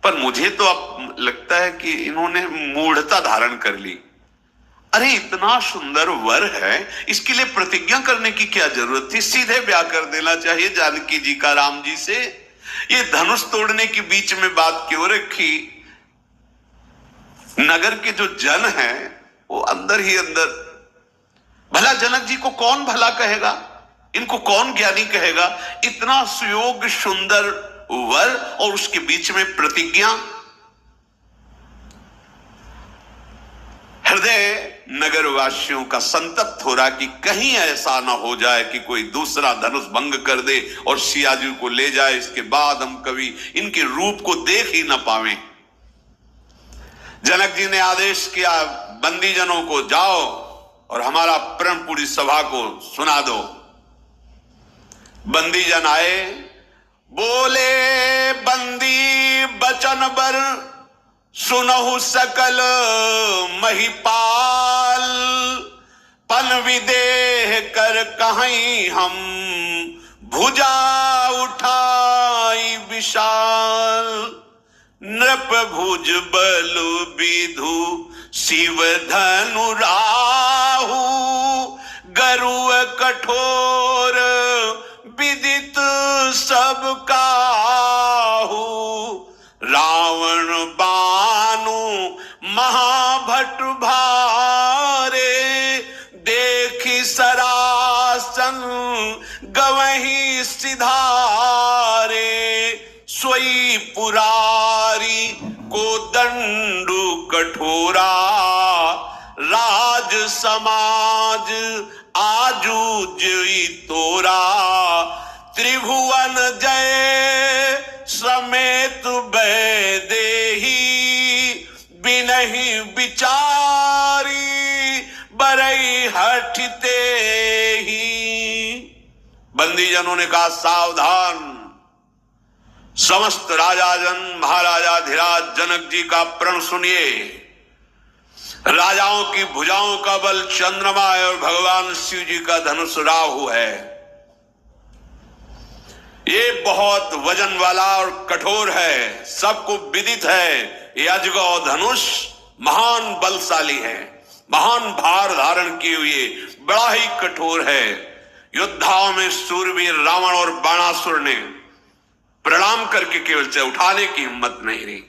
पर मुझे तो अब लगता है कि इन्होंने मूढ़ता धारण कर ली। अरे इतना सुंदर वर है, इसके लिए प्रतिज्ञा करने की क्या जरूरत थी, सीधे ब्याह कर देना चाहिए जानकी जी का राम जी से। ये धनुष तोड़ने की बीच में बात क्यों रखी। नगर के जो जन हैं वो अंदर ही अंदर, भला जनक जी को कौन भला कहेगा, इनको कौन ज्ञानी कहेगा। इतना सुयोग्य सुंदर वर और उसके बीच में प्रतिज्ञा। हृदय नगरवासियों का संतप्त हो रहा कि कहीं ऐसा ना हो जाए कि कोई दूसरा धनुष भंग कर दे और सियाजू को ले जाए, इसके बाद हम कभी इनके रूप को देख ही ना पावें। जनक जी ने आदेश किया, बंदी जनों को जाओ और हमारा प्रण पूरी सभा को सुना दो। बंदी जन आए, बोले बंदी बचन बर, सुनहु सकल महिपाल। पन विदेह कर कहीं हम, भुजा उठाई विशाल। नृप भुज बल विधु, शिव धनु राहु। गरुड़ कठोर विदित सब काहू। रावण बानु महाभट भारे, देखी सरासन गवही सिधारे। सोई पुरारी को दंडु कठोरा, राज समाज आजू जई तोरा। त्रिभुवन जय समेत बैदेही, बिनहि विचारी बरई हठते ही। बंदी जनों ने कहा, सावधान, समस्त राजाजन महाराजाधिराज जनक जी का प्रण सुनिए। राजाओं की भुजाओं का बल चंद्रमा है और भगवान शिव जी का धनुष राहु है। ये बहुत वजन वाला और कठोर है, सबको विदित है। ये अजगौ धनुष महान बलशाली है, महान भार धारण किए हुए बड़ा ही कठोर है। योद्धाओं में सूरवीर रावण और बाणासुर ने प्रणाम करके केवल से उठाने की हिम्मत नहीं रही।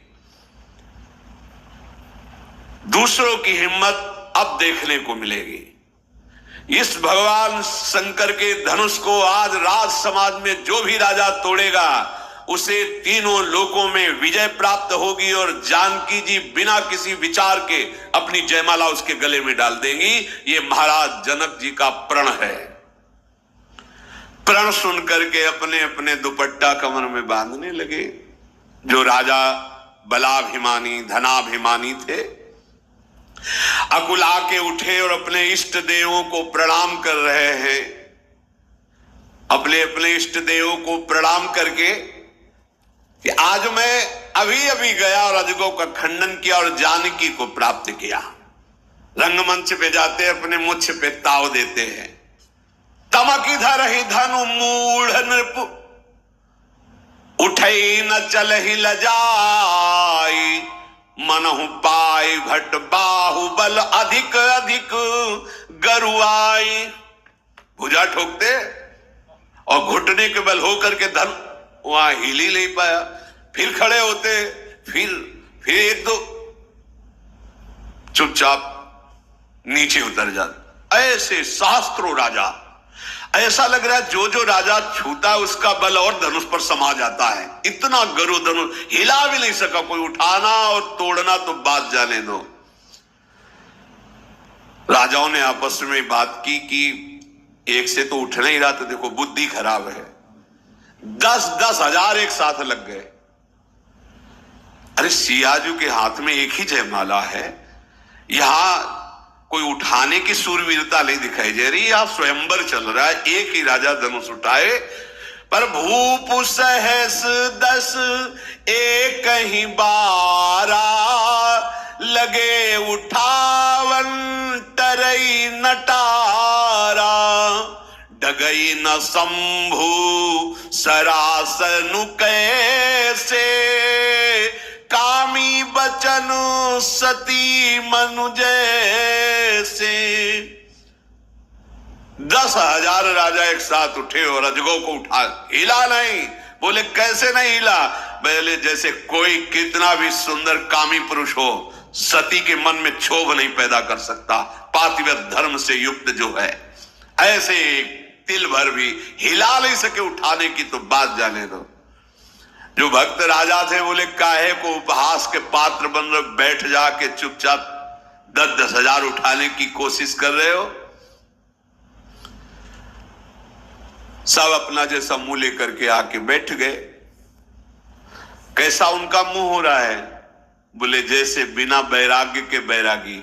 दूसरों की हिम्मत अब देखने को मिलेगी। इस भगवान शंकर के धनुष को आज राज समाज में जो भी राजा तोड़ेगा उसे तीनों लोकों में विजय प्राप्त होगी और जानकी जी बिना किसी विचार के अपनी जयमाला उसके गले में डाल देंगी। ये महाराज जनक जी का प्रण है। प्रण सुन करके अपने अपने दुपट्टा कमर में बांधने लगे। जो राजा बलाभिमानी धनाभिमानी थे, अकुला के उठे और अपने इष्ट देवों को प्रणाम कर रहे हैं। अपने अपने इष्ट देवों को प्रणाम करके कि आज मैं अभी अभी गया और अजगों का खंडन किया और जानकी को प्राप्त किया। रंगमंच पे जाते अपने मुछ पे ताव देते हैं। तमक इधर ही धनु मूढ़ नृप, उठई न चलहि लजाई, मनहु पाई भट बाहुबल अधिक अधिक गरुआई। भुजा ठोकते और घुटने के बल होकर के धन वहां हिल ही नहीं पाया। फिर खड़े होते, फिर एक दो, चुपचाप नीचे उतर जाते। ऐसे सहस्त्रों राजा, ऐसा लग रहा है जो जो राजा छूता है उसका बल और धनुष पर समा जाता है। इतना गरु धनुष हिला भी नहीं सका कोई। उठाना और तोड़ना तो बात जाने दो। राजाओं ने आपस में बात की कि एक से तो उठ नहीं रहा, तो देखो बुद्धि खराब है। 10-10 हजार एक साथ लग गए। अरे सियाजू के हाथ में एक ही जयमाला है, यहां कोई उठाने की सूरवीरता नहीं दिखाई दे रही। यहां स्वयंवर चल रहा है, एक ही राजा धनुष उठाए। पर भूप सहस 10 एक ही बारा, लगे उठावन तरई नटारा, डगई न शंभु सरासनु कैसे, कामी बचन सती मनु जैसे। 10,000 राजा एक साथ उठे और अजगों को उठा, हिला नहीं। बोले कैसे नहीं हिला? बोले जैसे कोई कितना भी सुंदर कामी पुरुष हो, सती के मन में क्षोभ नहीं पैदा कर सकता, पातिव्रत धर्म से युक्त जो है, ऐसे तिल भर भी हिला नहीं सके। उठाने की तो बात जाने दो। जो भक्त राजा थे बोले काहे को उपहास के पात्र बन रहे, बैठ जाके चुपचाप 10-10 हजार उठाने की कोशिश कर रहे हो। सब अपना जैसा मुंह लेकर के आके बैठ गए। कैसा उनका मुंह हो रहा है? बोले जैसे बिना वैराग्य के बैरागी।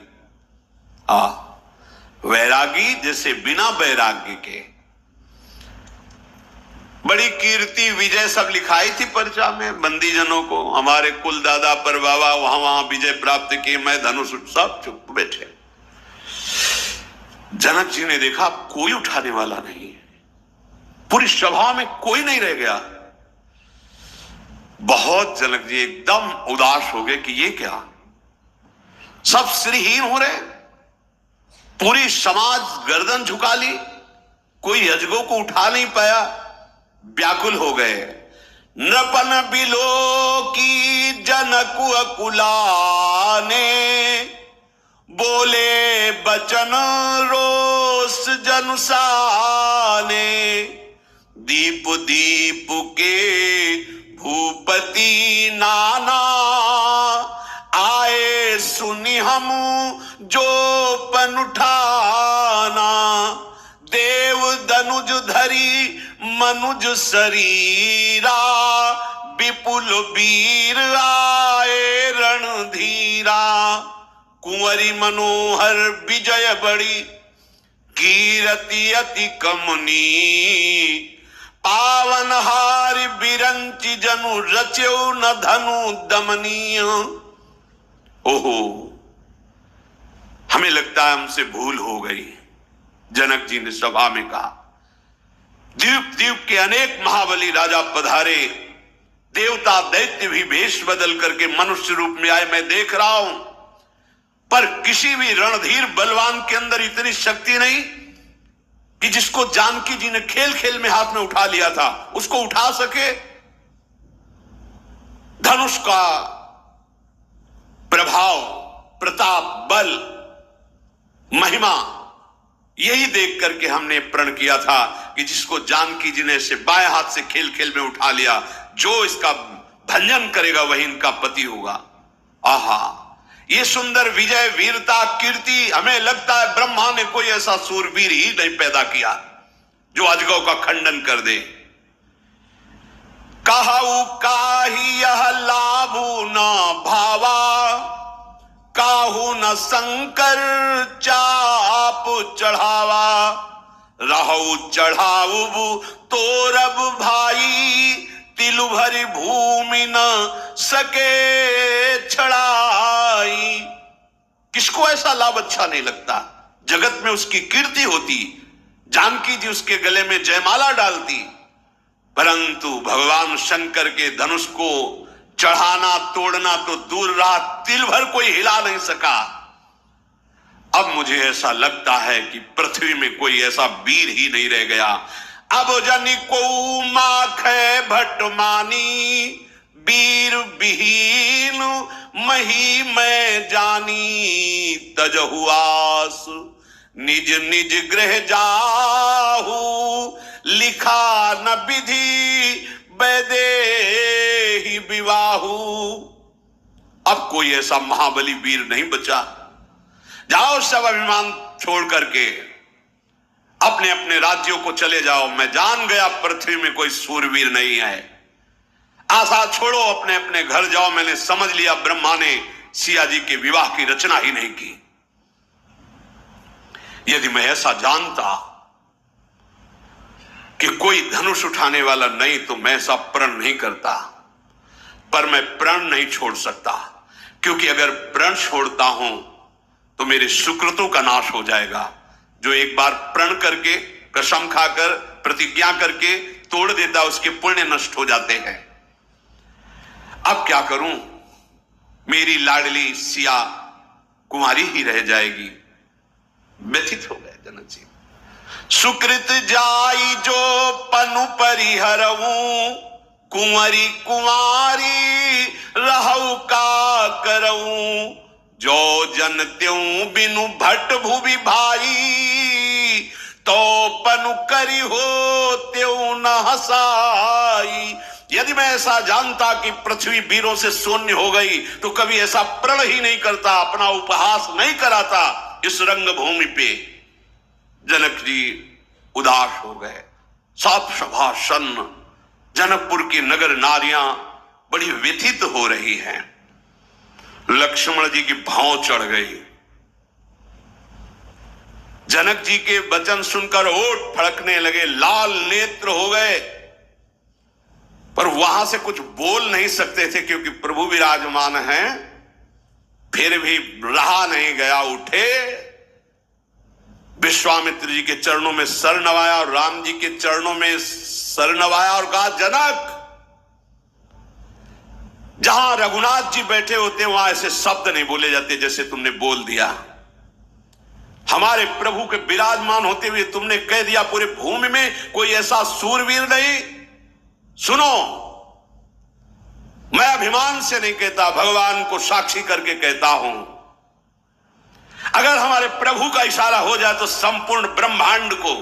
वैरागी जैसे बिना वैराग्य के। बड़ी कीर्ति विजय सब लिखाई थी पर्चा में बंदीजनों को, हमारे कुल दादा पर बाबा वहां विजय प्राप्त किए, मैं धनुष। सब चुप बैठे। जनक जी ने देखा कोई उठाने वाला नहीं, पूरी सभा में कोई नहीं रह गया। बहुत जनक जी एकदम उदास हो गए कि ये क्या, सब श्रीहीन हो रहे। पूरी समाज गर्दन झुका ली, कोई अजगों को उठा नहीं पाया। व्याकुल हो गए। नृपन बिलो की जनक अकुलाने, बोले बचन रोष जनुसाने, दीप दीप के भूपति नाना, आए सुनि हम जो पन उठाना, देव दनुज धरी मनुज शरीरा, विपुल वीर आए रणधीरा, कुंवरी मनोहर विजय बड़ी, कीरति अति कमनी, पावन हारि बिरंचि जनु रच्यो न धनु दमनीय। ओहो, हमें लगता है हमसे भूल हो गई। जनक जी ने सभा में कहा, द्वीप द्वीप के अनेक महाबली राजा पधारे, देवता दैत्य भी भेष बदल करके मनुष्य रूप में आए, मैं देख रहा हूं, पर किसी भी रणधीर बलवान के अंदर इतनी शक्ति नहीं कि जिसको जानकी जी ने खेल खेल में हाथ में उठा लिया था उसको उठा सके। धनुष का प्रभाव, प्रताप, बल, महिमा, यही देख करके हमने प्रण किया था कि जिसको जानकी जी ने से बाएं हाथ से खेल खेल में उठा लिया, जो इसका भंजन करेगा वही इनका पति होगा। आहा, ये सुंदर विजय, वीरता, कीर्ति, हमें लगता है ब्रह्मा ने कोई ऐसा सूरवीर ही नहीं पैदा किया जो अजगव का खंडन कर दे। कहू काही यह लाभू न भावा, काहू न शंकर चाप चढ़ावा, रहु चढ़ाऊ तोरब भाई, तिलु भरी भूमि न सके छड़ाई। किसको ऐसा लाभ अच्छा नहीं लगता? जगत में उसकी कीर्ति होती, जानकी जी उसके गले में जयमाला डालती, परंतु भगवान शंकर के धनुष को चढ़ाना तोड़ना तो दूर रहा, तिल भर कोई हिला नहीं सका। अब मुझे ऐसा लगता है कि पृथ्वी में कोई ऐसा वीर ही नहीं रह गया। अब जनि को माखे भट मानी, वीर विहीन मही मैं जानी, तजहु आस निज निज गृह जाहू, लिखा न विधि वैदेही विवाहू। अब कोई ऐसा महाबली वीर नहीं बचा। जाओ सब अभिमान छोड़ करके अपने अपने राज्यों को चले जाओ। मैं जान गया पृथ्वी में कोई सूरवीर नहीं है। आशा छोड़ो, अपने अपने घर जाओ। मैंने समझ लिया ब्रह्मा ने सिया जी के विवाह की रचना ही नहीं की। यदि मैं ऐसा जानता कि कोई धनुष उठाने वाला नहीं तो मैं ऐसा प्रण नहीं करता, पर मैं प्रण नहीं छोड़ सकता, क्योंकि अगर प्रण छोड़ता हूं तो मेरे सुकृतों का नाश हो जाएगा। जो एक बार प्रण करके, कसम खाकर, प्रतिज्ञा करके तोड़ देता उसके पुण्य नष्ट हो जाते हैं। अब क्या करूं? मेरी लाडली सिया कुमारी ही रह जाएगी। व्यथित हो गए जनक जी। सुकृत जाई जो पनु परिहरऊं, कुंवरी कुमारी रहु का करऊं, जो जन त्यों बिनु भट्ट भुवि भाई, तो पनु करी हो त्यों न हसाई। यदि मैं ऐसा जानता कि पृथ्वी वीरों से शून्य हो गई तो कभी ऐसा प्रण ही नहीं करता, अपना उपहास नहीं कराता इस रंगभूमि पे। जनक जी उदास हो गए। सात सभासन जनकपुर की नगर नारियां बड़ी व्यथित हो रही हैं। लक्ष्मण जी की भाव चढ़ गई। जनक जी के वचन सुनकर ओठ फड़कने लगे, लाल नेत्र हो गए, पर वहां से कुछ बोल नहीं सकते थे क्योंकि प्रभु विराजमान हैं। फिर भी रहा नहीं गया, उठे, विश्वामित्र जी के चरणों में सर नवाया और राम जी के चरणों में सर नवाया और कहा, जनक, जहां रघुनाथ जी बैठे होते वहां ऐसे शब्द नहीं बोले जाते जैसे तुमने बोल दिया। हमारे प्रभु के विराजमान होते हुए तुमने कह दिया पूरे भूमि में कोई ऐसा सूरवीर नहीं। सुनो, मैं अभिमान से नहीं कहता, भगवान को साक्षी करके कहता हूं, अगर हमारे प्रभु का इशारा हो जाए तो संपूर्ण ब्रह्मांड को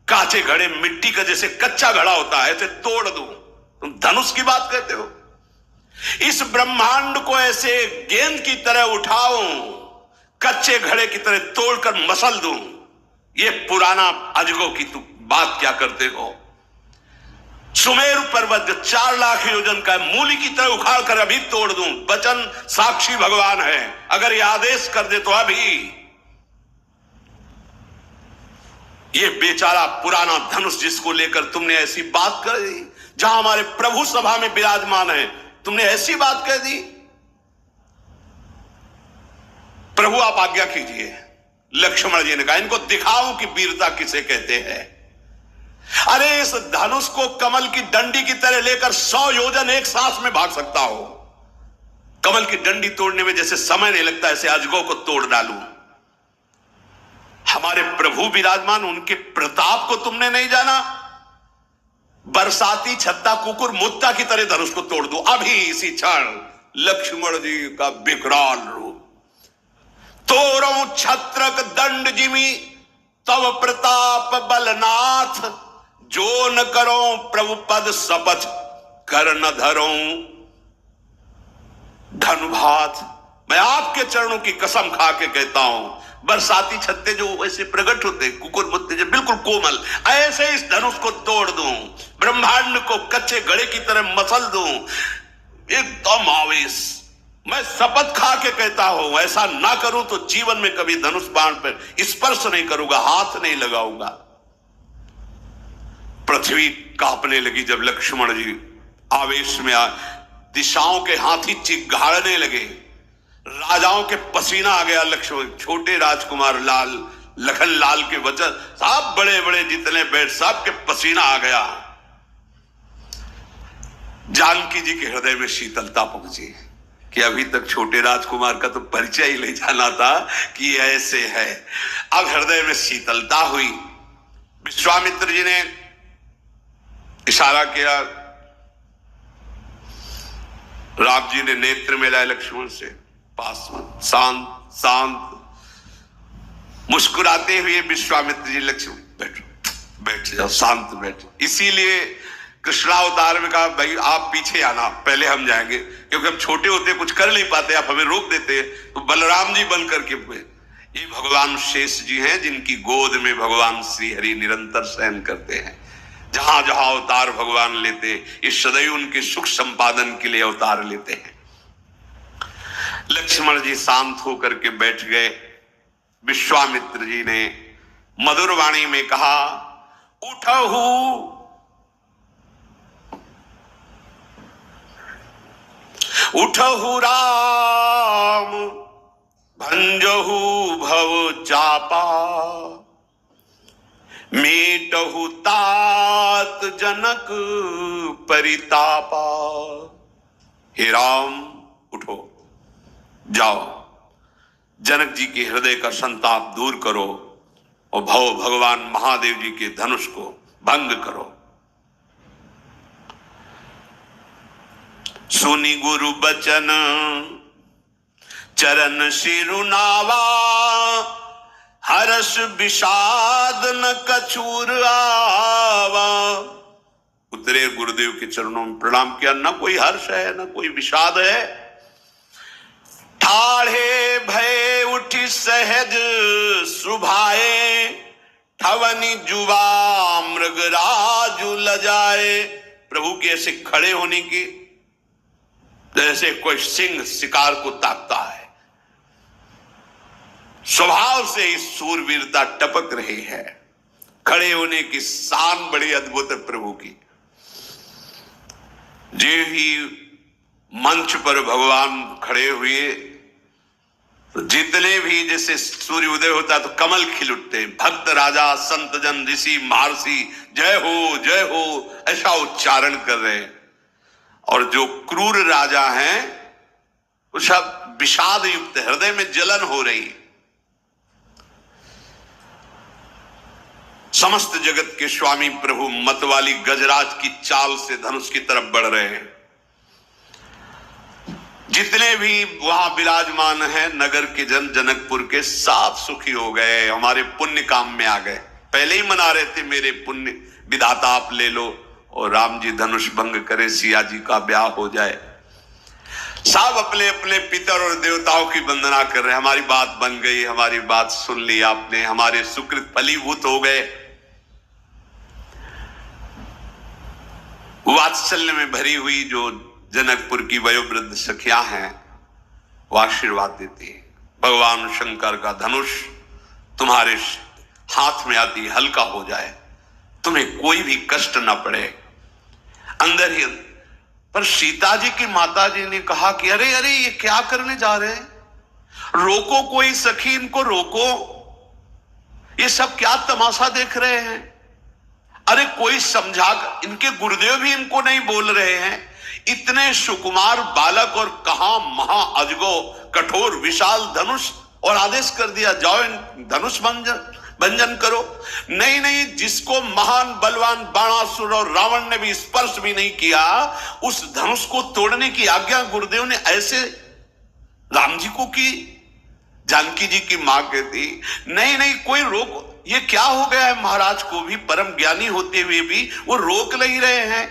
कांचे घड़े मिट्टी का जैसे कच्चा घड़ा होता है ऐसे तोड़ दूं। तुम धनुष की बात कहते हो? इस ब्रह्मांड को ऐसे गेंद की तरह उठाऊं, कच्चे घड़े की तरह तोड़कर मसल दूं। ये पुराना अजगो की तुम बात क्या करते हो? सुमेरु पर्वत जो 4 लाख योजन का है, मूली की तरह उखाड़ कर अभी तोड़ दूं। वचन साक्षी भगवान है, अगर ये आदेश कर दे तो अभी। ये बेचारा पुराना धनुष जिसको लेकर तुमने ऐसी बात कर दी, जहां हमारे प्रभु सभा में विराजमान है, तुमने ऐसी बात कह दी। प्रभु आप आज्ञा कीजिए। लक्ष्मण जी ने कहा, इनको दिखाऊं कि वीरता किसे कहते हैं। अरे इस धनुष को कमल की डंडी की तरह लेकर 100 योजन एक सांस में भाग सकता हो। कमल की डंडी तोड़ने में जैसे समय नहीं लगता, ऐसे अजगो को तोड़ डालूं। हमारे प्रभु विराजमान, उनके प्रताप को तुमने नहीं जाना। बरसाती छत्ता कुकुर मुत्ता की तरह धनुष को तोड़ दो अभी इसी क्षण। लक्ष्मण जी का विकराल रूप। तोरऊ छत्रक दंड जिमी, तव प्रताप बलनाथ, जो न करो प्रभु पद शपथ, कर न धरूं धनुभात। मैं आपके चरणों की कसम खा के कहता हूं, बरसाती छत्ते जो ऐसे प्रकट होते, कुकुर मुत्ते जो बिल्कुल कोमल, ऐसे इस धनुष को तोड़ दूं, ब्रह्मांड को कच्चे गड़े की तरह मसल दूं, एकदम आवेश। मैं शपथ खा के कहता हूं, ऐसा ना करूं तो जीवन में कभी धनुष बाण पर स्पर्श नहीं करूंगा, हाथ नहीं लगाऊंगा। पृथ्वी कांपने लगी जब लक्ष्मण जी आवेश में दिशाओं के हाथी चिघाड़ने लगे, राजाओं के पसीना आ गया। लक्ष्मण छोटे राजकुमार लाल लखन लाल के वचन, सब बड़े बड़े जितने बैठ सब के पसीना आ गया। जानकी जी के हृदय में शीतलता पहुंची कि अभी तक छोटे राजकुमार का तो परिचय ही ले जाना था कि ऐसे है। अब हृदय में शीतलता हुई। विश्वामित्र जी ने इशारा किया, राम जी ने नेत्र मिलाए लक्ष्मण से, पास में शांत शांत मुस्कुराते हुए विश्वामित्र जी, लक्ष्मण बैठो बैठ जाओ, शांत बैठो। इसीलिए कृष्णावतार में कहा, भाई आप पीछे आना, पहले हम जाएंगे, क्योंकि हम छोटे होते कुछ कर नहीं पाते, आप हमें रोक देते। तो बलराम जी बन करके ये भगवान शेष जी हैं, जिनकी गोद में भगवान श्री हरि निरंतर शयन करते हैं। जहां जहां अवतार भगवान लेते, ये सदैव उनके सुख संपादन के लिए अवतार लेते हैं। लक्ष्मण जी शांत होकर के बैठ गए। विश्वामित्र जी ने मधुर वाणी में कहा, उठहु उठहु राम भंजहु भव चापा, मेटहु तात जनक परितापा। हे राम उठो, जाओ, जनक जी के हृदय का संताप दूर करो और भगवान महादेव जी के धनुष को भंग करो। सुनि गुरु बचन चरण सिरुनावा, हर्ष विषाद न कछूर आवा। उतरे गुरुदेव के चरणों में प्रणाम किया, न कोई हर्ष है न कोई विषाद है। ठाढ़े भय उठी सहज सुभाए, ठवनी जुवा मृगराजु लजाए। प्रभु के ऐसे खड़े होने की जैसे कोई सिंह शिकार को ताकता है, स्वभाव से ही सूरवीरता टपक रही है। खड़े होने की शान बड़ी अद्भुत है प्रभु की। जे ही मंच पर भगवान खड़े हुए, जितने भी जैसे सूर्य उदय होता तो कमल खिल उठते। भक्त राजा संत जन ऋषि महर्षि जय हो ऐसा उच्चारण कर रहे हैं। और जो क्रूर राजा हैं वो सब विषाद युक्त, हृदय में जलन हो रही। समस्त जगत के स्वामी प्रभु मतवाली गजराज की चाल से धनुष की तरफ बढ़ रहे हैं। जितने भी वहां विराजमान हैं नगर के जन, जनकपुर के, सब सुखी हो गए, हमारे पुण्य काम में आ गए। पहले ही मना रहे थे, मेरे पुण्य विधाता आप ले लो और राम जी धनुष भंग करे, सिया जी का ब्याह हो जाए। सब अपने अपने पितर और देवताओं की वंदना कर रहे हैं। हमारी बात बन गई, हमारी बात सुन ली आपने, हमारे सुकृत फलीभूत हो गए। वात्सल्य में भरी हुई जो जनकपुर की वयोवृद्ध सखियां हैं वो आशीर्वाद देती है, भगवान शंकर का धनुष तुम्हारे हाथ में आती हल्का हो जाए, तुम्हें कोई भी कष्ट ना पड़े। अंदर ही पर सीता जी की माता जी ने कहा कि अरे अरे ये क्या करने जा रहे हैं, रोको कोई सखी, इनको रोको, ये सब क्या तमाशा देख रहे हैं। अरे कोई समझा, इनके गुरुदेव भी इनको नहीं बोल रहे हैं। इतने सुकुमार बालक और कहां महा अजगो कठोर विशाल धनुष, और आदेश कर दिया जाओ धनुष भंजन करो। नहीं नहीं, जिसको महान बलवान बाणासुर और रावण ने भी स्पर्श भी नहीं किया, उस धनुष को तोड़ने की आज्ञा गुरुदेव ने ऐसे राम जी को की। जानकी जी की मां कहती नहीं नहीं कोई रोक, ये क्या हो गया है, महाराज को भी परम ज्ञानी होते हुए भी वो रोक नहीं रहे हैं।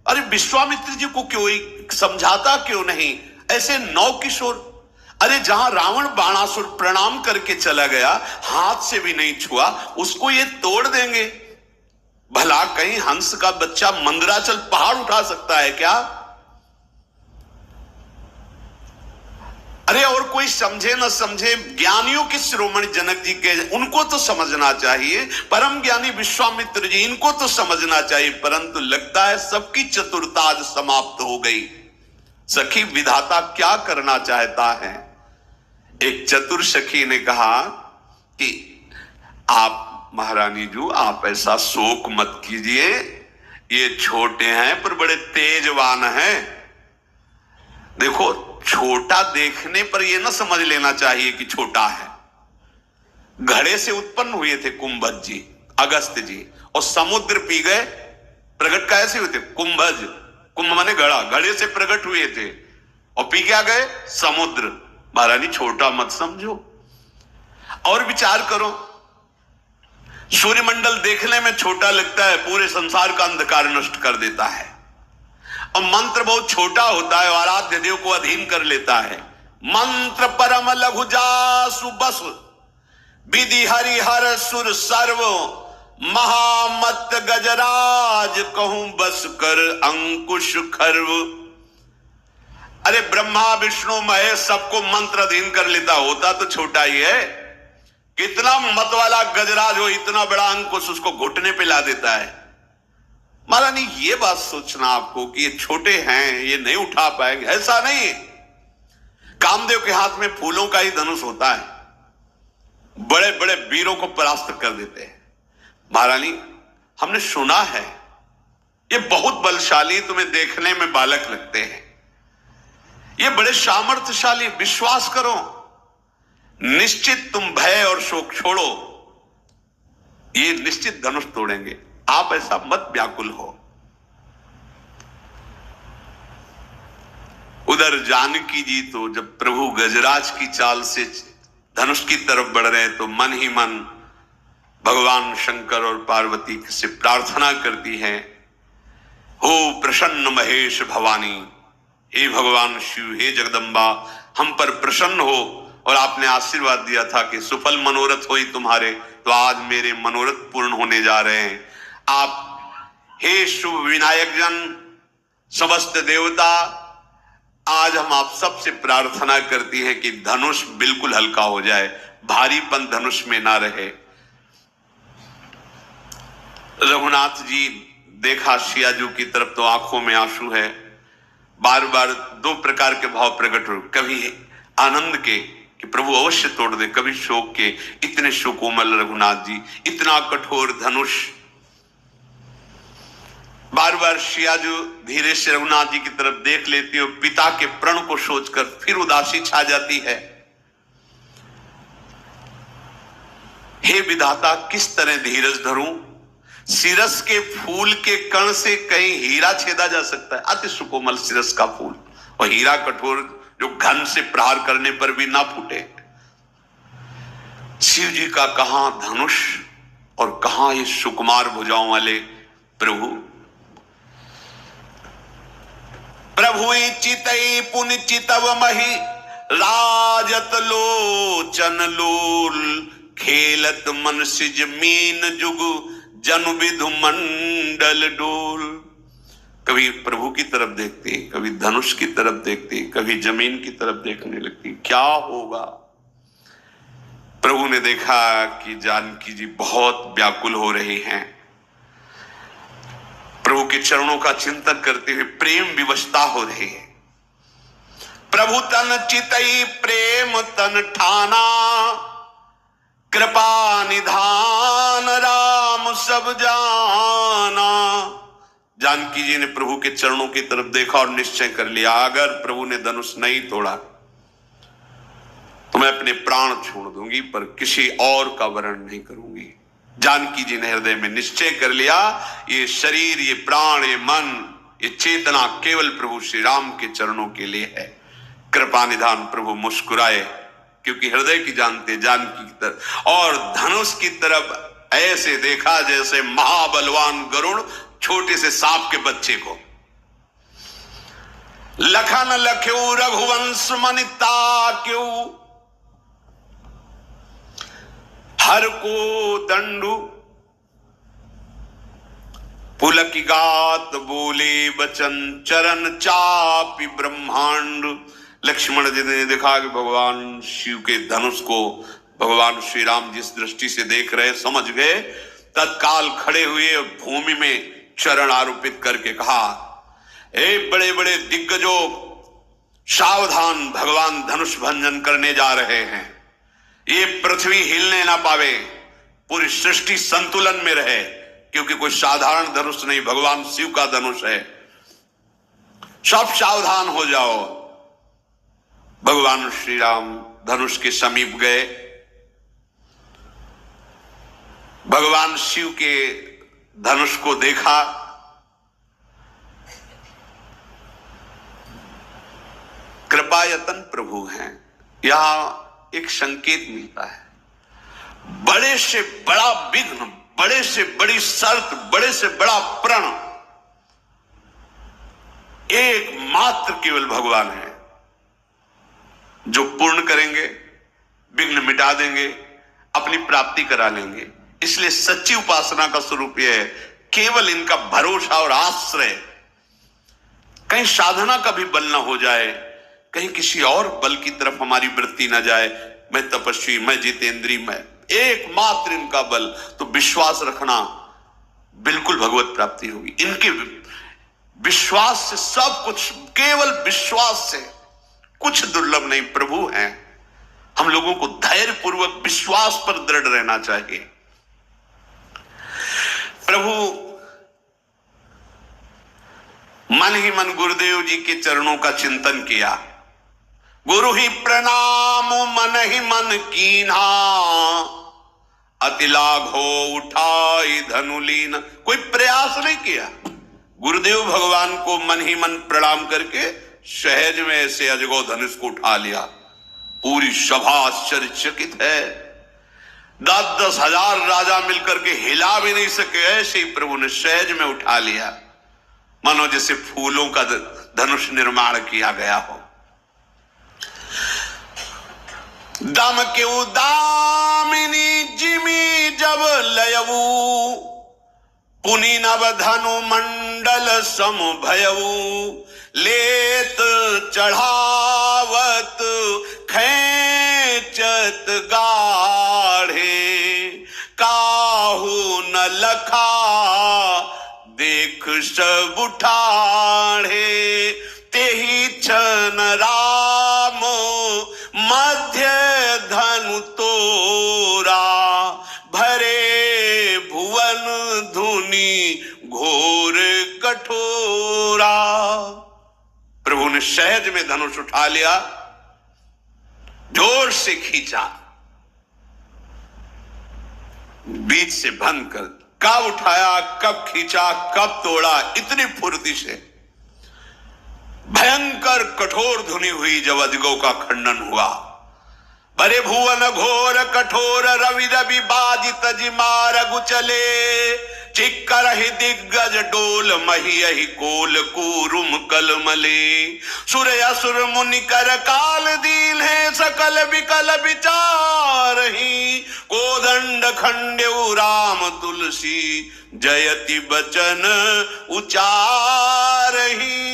अरे विश्वामित्र जी को क्यों समझाता क्यों नहीं? ऐसे 9 किशोर, अरे जहां रावण बाणासुर प्रणाम करके चला गया, हाथ से भी नहीं छुआ, उसको ये तोड़ देंगे। भला कहीं हंस का बच्चा मंदराचल पहाड़ उठा सकता है क्या? अरे और कोई समझे न समझे, ज्ञानियों के शिरोमणि जनक जी के, उनको तो समझना चाहिए, परम ज्ञानी विश्वामित्र जी, इनको तो समझना चाहिए, परंतु लगता है सबकी चतुरता आज समाप्त हो गई। सखी, विधाता क्या करना चाहता है? एक चतुर सखी ने कहा कि आप महारानी जी, आप ऐसा शोक मत कीजिए, ये छोटे हैं पर बड़े तेजवान हैं। देखो, छोटा देखने पर यह ना समझ लेना चाहिए कि छोटा है। घड़े से उत्पन्न हुए थे कुंभज जी, अगस्त जी, और समुद्र पी गए। प्रकट कैसे हुए थे? कुंभज, कुंभ माने घड़ा, घड़े से प्रकट हुए थे और पी क्या गए? समुद्र। महारानी, छोटा मत समझो। और विचार करो, सूर्यमंडल देखने में छोटा लगता है, पूरे संसार का अंधकार नष्ट कर देता है। और मंत्र बहुत छोटा होता है, आराध्य देव को अधीन कर लेता है। मंत्र परम लघु जासु बस, विधि हरिहर सुर सर्व, महामत गजराज कहूं बस कर अंकुश खर्व। अरे ब्रह्मा विष्णु महेश सबको मंत्र अधीन कर लेता, होता तो छोटा ही है। कितना मत वाला गजराज हो, इतना बड़ा अंकुश उसको घुटने पे ला देता है। महारानी, ये बात सोचना आपको कि ये छोटे हैं, ये नहीं उठा पाएंगे, ऐसा नहीं। कामदेव के हाथ में फूलों का ही धनुष होता है, बड़े बड़े वीरों को परास्त कर देते हैं। महारानी, हमने सुना है ये बहुत बलशाली, तुम्हें देखने में बालक लगते हैं, ये बड़े सामर्थ्यशाली, विश्वास करो, निश्चित तुम भय और शोक छोड़ो, ये निश्चित धनुष तोड़ेंगे। आप ऐसा मत व्याकुल हो। उधर जानकी जी तो जब प्रभु गजराज की चाल से धनुष की तरफ बढ़ रहे हैं तो मन ही मन भगवान शंकर और पार्वती से प्रार्थना करती हैं, हो प्रसन्न महेश भवानी, हे भगवान शिव, हे जगदम्बा, हम पर प्रसन्न हो। और आपने आशीर्वाद दिया था कि सुफल मनोरथ होई तुम्हारे, तो आज मेरे मनोरथ पूर्ण होने जा रहे हैं। आप हे शुभ विनायक जन, समस्त देवता, आज हम आप सबसे प्रार्थना करती हैं कि धनुष बिल्कुल हल्का हो जाए, भारीपन धनुष में ना रहे। रघुनाथ जी देखा सियाजू की तरफ तो आंखों में आंसू है। बार बार 2 प्रकार के भाव प्रकट हुए, कभी आनंद के कि प्रभु अवश्य तोड़ दे, कभी शोक के, इतने सुकोमल रघुनाथ जी, इतना कठोर धनुष। बार बार सियाजू धीरे से रघुनाथ जी की तरफ देख लेती है, पिता के प्रण को सोचकर फिर उदासी छा जाती है। हे विधाता, किस तरह धीरज धरूं? सिरस के फूल के कण से कहीं हीरा छेदा जा सकता है? अति सुकोमल सिरस का फूल, और हीरा कठोर जो घन से प्रहार करने पर भी ना फूटे। शिव जी का कहां धनुष और कहां ये सुकुमार भुजाओं वाले प्रभु। प्रभु चितई पुन चितव मही, राजत लोचन लोल, खेलत मन सिज मीन जुग, जनु विधु मंडल डोल। कभी प्रभु की तरफ देखती, कभी धनुष की तरफ देखती, कभी जमीन की तरफ देखने लगती, क्या होगा? प्रभु ने देखा कि जानकी जी बहुत व्याकुल हो रही हैं। प्रभु के चरणों का चिंतन करते हुए प्रेम विवशता हो रही है। प्रभु तन चितई प्रेम तन ठाना, कृपा निधान राम सब जाना। जानकी जी ने प्रभु के चरणों की तरफ देखा और निश्चय कर लिया, अगर प्रभु ने धनुष नहीं तोड़ा तो मैं अपने प्राण छोड़ दूंगी, पर किसी और का वरण नहीं करूंगी। जानकी जी ने हृदय में निश्चय कर लिया, ये शरीर, ये प्राण, ये मन, ये चेतना केवल प्रभु श्री राम के चरणों के लिए है। कृपा निधान प्रभु मुस्कुराए, क्योंकि हृदय की जानते जानकी की तरफ, और धनुष की तरफ ऐसे देखा जैसे महाबलवान गरुड़ छोटे से सांप के बच्चे को, लखन लख्यो रघुवंश मनिता क्यों, हर को दंडु पुलकी गात बोले बचन, चरण चापि ब्रह्मांड। लक्ष्मण जी ने देखा कि भगवान शिव के धनुष को भगवान श्री राम जिस दृष्टि से देख रहे समझ गए, तत्काल खड़े हुए भूमि में चरण आरोपित करके कहा, ए बड़े बड़े दिग्गजों, सावधान, भगवान धनुष भंजन करने जा रहे हैं। ये पृथ्वी हिलने ना पावे, पूरी सृष्टि संतुलन में रहे, क्योंकि कोई साधारण धनुष नहीं, भगवान शिव का धनुष है। सब सावधान हो जाओ। भगवान श्री राम धनुष के समीप गए। भगवान शिव के धनुष को देखा। कृपायतन प्रभु हैं। यहां एक संकेत मिलता है, बड़े से बड़ा विघ्न, बड़े से बड़ी शर्त, बड़े से बड़ा प्रण एकमात्र केवल भगवान है, जो पूर्ण करेंगे, विघ्न मिटा देंगे, अपनी प्राप्ति करा लेंगे। इसलिए सच्ची उपासना का स्वरूप यह है, केवल इनका भरोसा और आश्रय। कहीं साधना का भी बल ना हो जाए, कहीं किसी और बल की तरफ हमारी वृत्ति ना जाए, मैं तपस्वी, मैं जितेंद्री, मैं एकमात्र इनका बल। तो विश्वास रखना, बिल्कुल भगवत प्राप्ति होगी। इनके विश्वास से सब कुछ, केवल विश्वास से कुछ दुर्लभ नहीं, प्रभु हैं। हम लोगों को धैर्य पूर्वक विश्वास पर दृढ़ रहना चाहिए। प्रभु मन ही मन गुरुदेव जी के चरणों का चिंतन किया। गुरु ही प्रणाम मन ही मन कीन्हा, अति लाघो उठाई धनुलीन। कोई प्रयास नहीं किया, गुरुदेव भगवान को मन ही मन प्रणाम करके सहज में ऐसे अजगो धनुष को उठा लिया। पूरी सभा आश्चर्यचकित है। 10-10 हजार राजा मिलकर के हिला भी नहीं सके, ऐसे ही प्रभु ने सहज में उठा लिया, मानो जैसे फूलों का धनुष निर्माण किया गया हो। दम के उदामिनी जिमी जब लयऊ, पुनि नव धनु मंडल सम भयऊ। लेत चढ़ावत खेचत गाढ़े, काहू न लखा देख सब उठाढ़े। तेहि छन राम मध्य धनु तोरा, भरे भुवन धुनि घोर कठोरा। प्रभु ने सहज में धनुष उठा लिया, जोर से खींचा, बीच से भंग कर, कब उठाया, कब खींचा, कब तोड़ा, इतनी फुर्ती से। भयंकर कठोर धुनी हुई जब अजगो का खंडन हुआ। भरे भुवन घोर कठोर, रवि रवि बाजित जिमारगु चले। चिक्कर ही दिग्गज डोल, मही कोल कूरुम कलमले। सुर असुर मुनि कर काल दील है, सकल विकल विचार ही। कोदंड खंड्यऊ राम तुलसी, जयति बचन उचार ही।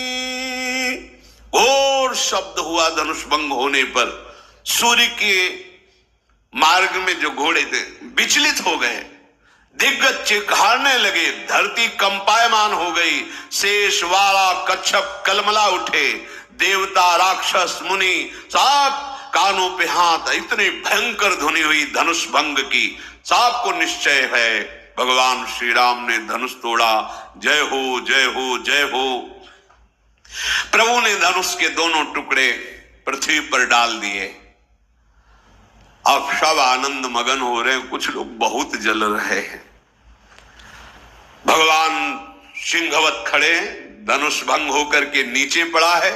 घोर शब्द हुआ धनुष भंग होने पर। सूर्य के मार्ग में जो घोड़े थे विचलित हो गए, दिग्गज चिल्लाने लगे, धरती कंपायमान हो गई। शेष वाला कच्छप कलमला उठे, देवता राक्षस मुनि सब कानों पे हाथ। इतनी भयंकर ध्वनि हुई धनुष भंग की। सबको निश्चय है भगवान श्री राम ने धनुष तोड़ा। जय हो जय हो जय हो। प्रभु ने धनुष के दोनों टुकड़े पृथ्वी पर डाल दिए। अब सब आनंद मगन हो रहे हैं, कुछ लोग बहुत जल रहे हैं। भगवान सिंहवत खड़े, धनुष भंग होकर के नीचे पड़ा है।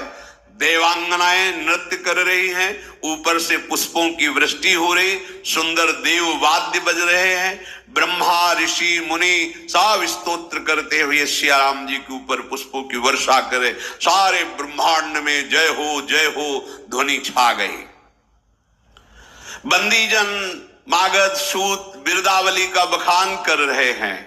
देवांगनाएं नृत्य कर रही हैं, ऊपर से पुष्पों की वृष्टि हो रही, सुंदर देव वाद्य बज रहे हैं, ब्रह्मा ऋषि मुनि सब स्तोत्र करते हुए सिया राम जी के ऊपर पुष्पों की वर्षा करे। सारे ब्रह्मांड में जय हो ध्वनि छा गई। बंदीजन मागध सूत बिरदावली का बखान कर रहे हैं,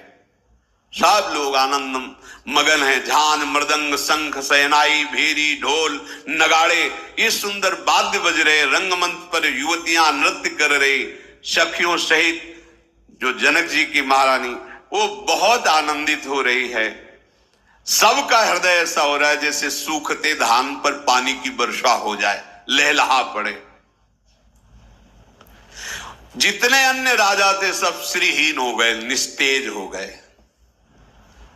सब लोग आनंद मगन है। झान मृदंग शंख सहनाई भेरी ढोल नगाड़े ये सुंदर वाद्य बज रहे, रंगमंच पर युवतियां नृत्य कर रही, सखियों सहित जो जनक जी की महारानी वो बहुत आनंदित हो रही है। सबका हृदय ऐसा हो रहा है जैसे सूखते धान पर पानी की वर्षा हो जाए, लहलहा पड़े। जितने अन्य राजा थे सब श्रीहीन हो गए, निस्तेज हो गए,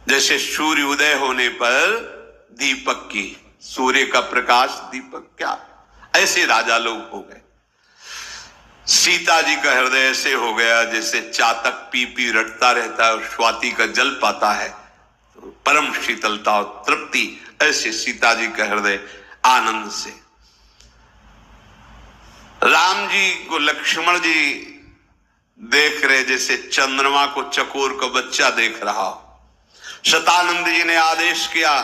जैसे सूर्य उदय होने पर दीपक की, सूर्य का प्रकाश दीपक क्या, ऐसे राजा लोग हो गए। सीता जी का हृदय ऐसे हो गया जैसे चातक पी पी रटता रहता है और स्वाति का जल पाता है, तो परम शीतलता और तृप्ति, ऐसे सीता जी का हृदय आनंद से। राम जी को लक्ष्मण जी देख रहे जैसे चंद्रमा को चकोर का बच्चा देख रहा हो। शतानंद जी ने आदेश किया,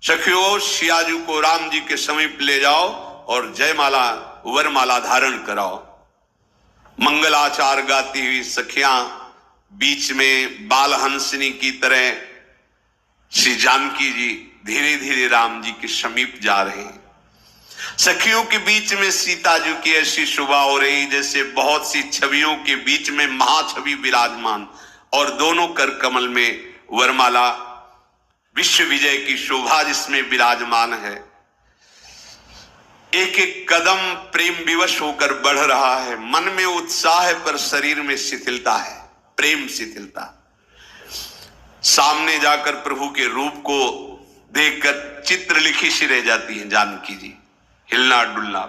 सखियों सियाजू को राम जी के समीप ले जाओ और जयमाला वरमाला धारण कराओ। मंगलाचार गाती हुई सखियां बीच में बाल हंसनी की तरह श्री जानकी जी धीरे धीरे राम जी के समीप जा रहे हैं। सखियों के बीच में सीता जी की ऐसी शोभा हो रही जैसे बहुत सी छवियों के बीच में महाछवि विराजमान, और दोनों कर कमल में वरमाला विश्व विजय की शोभा जिसमें विराजमान है। एक एक कदम प्रेम विवश होकर बढ़ रहा है, मन में उत्साह है पर शरीर में शिथिलता है, प्रेम शिथिलता। सामने जाकर प्रभु के रूप को देखकर चित्र लिखी सी रह जाती है जानकी जी, हिलना डुलना।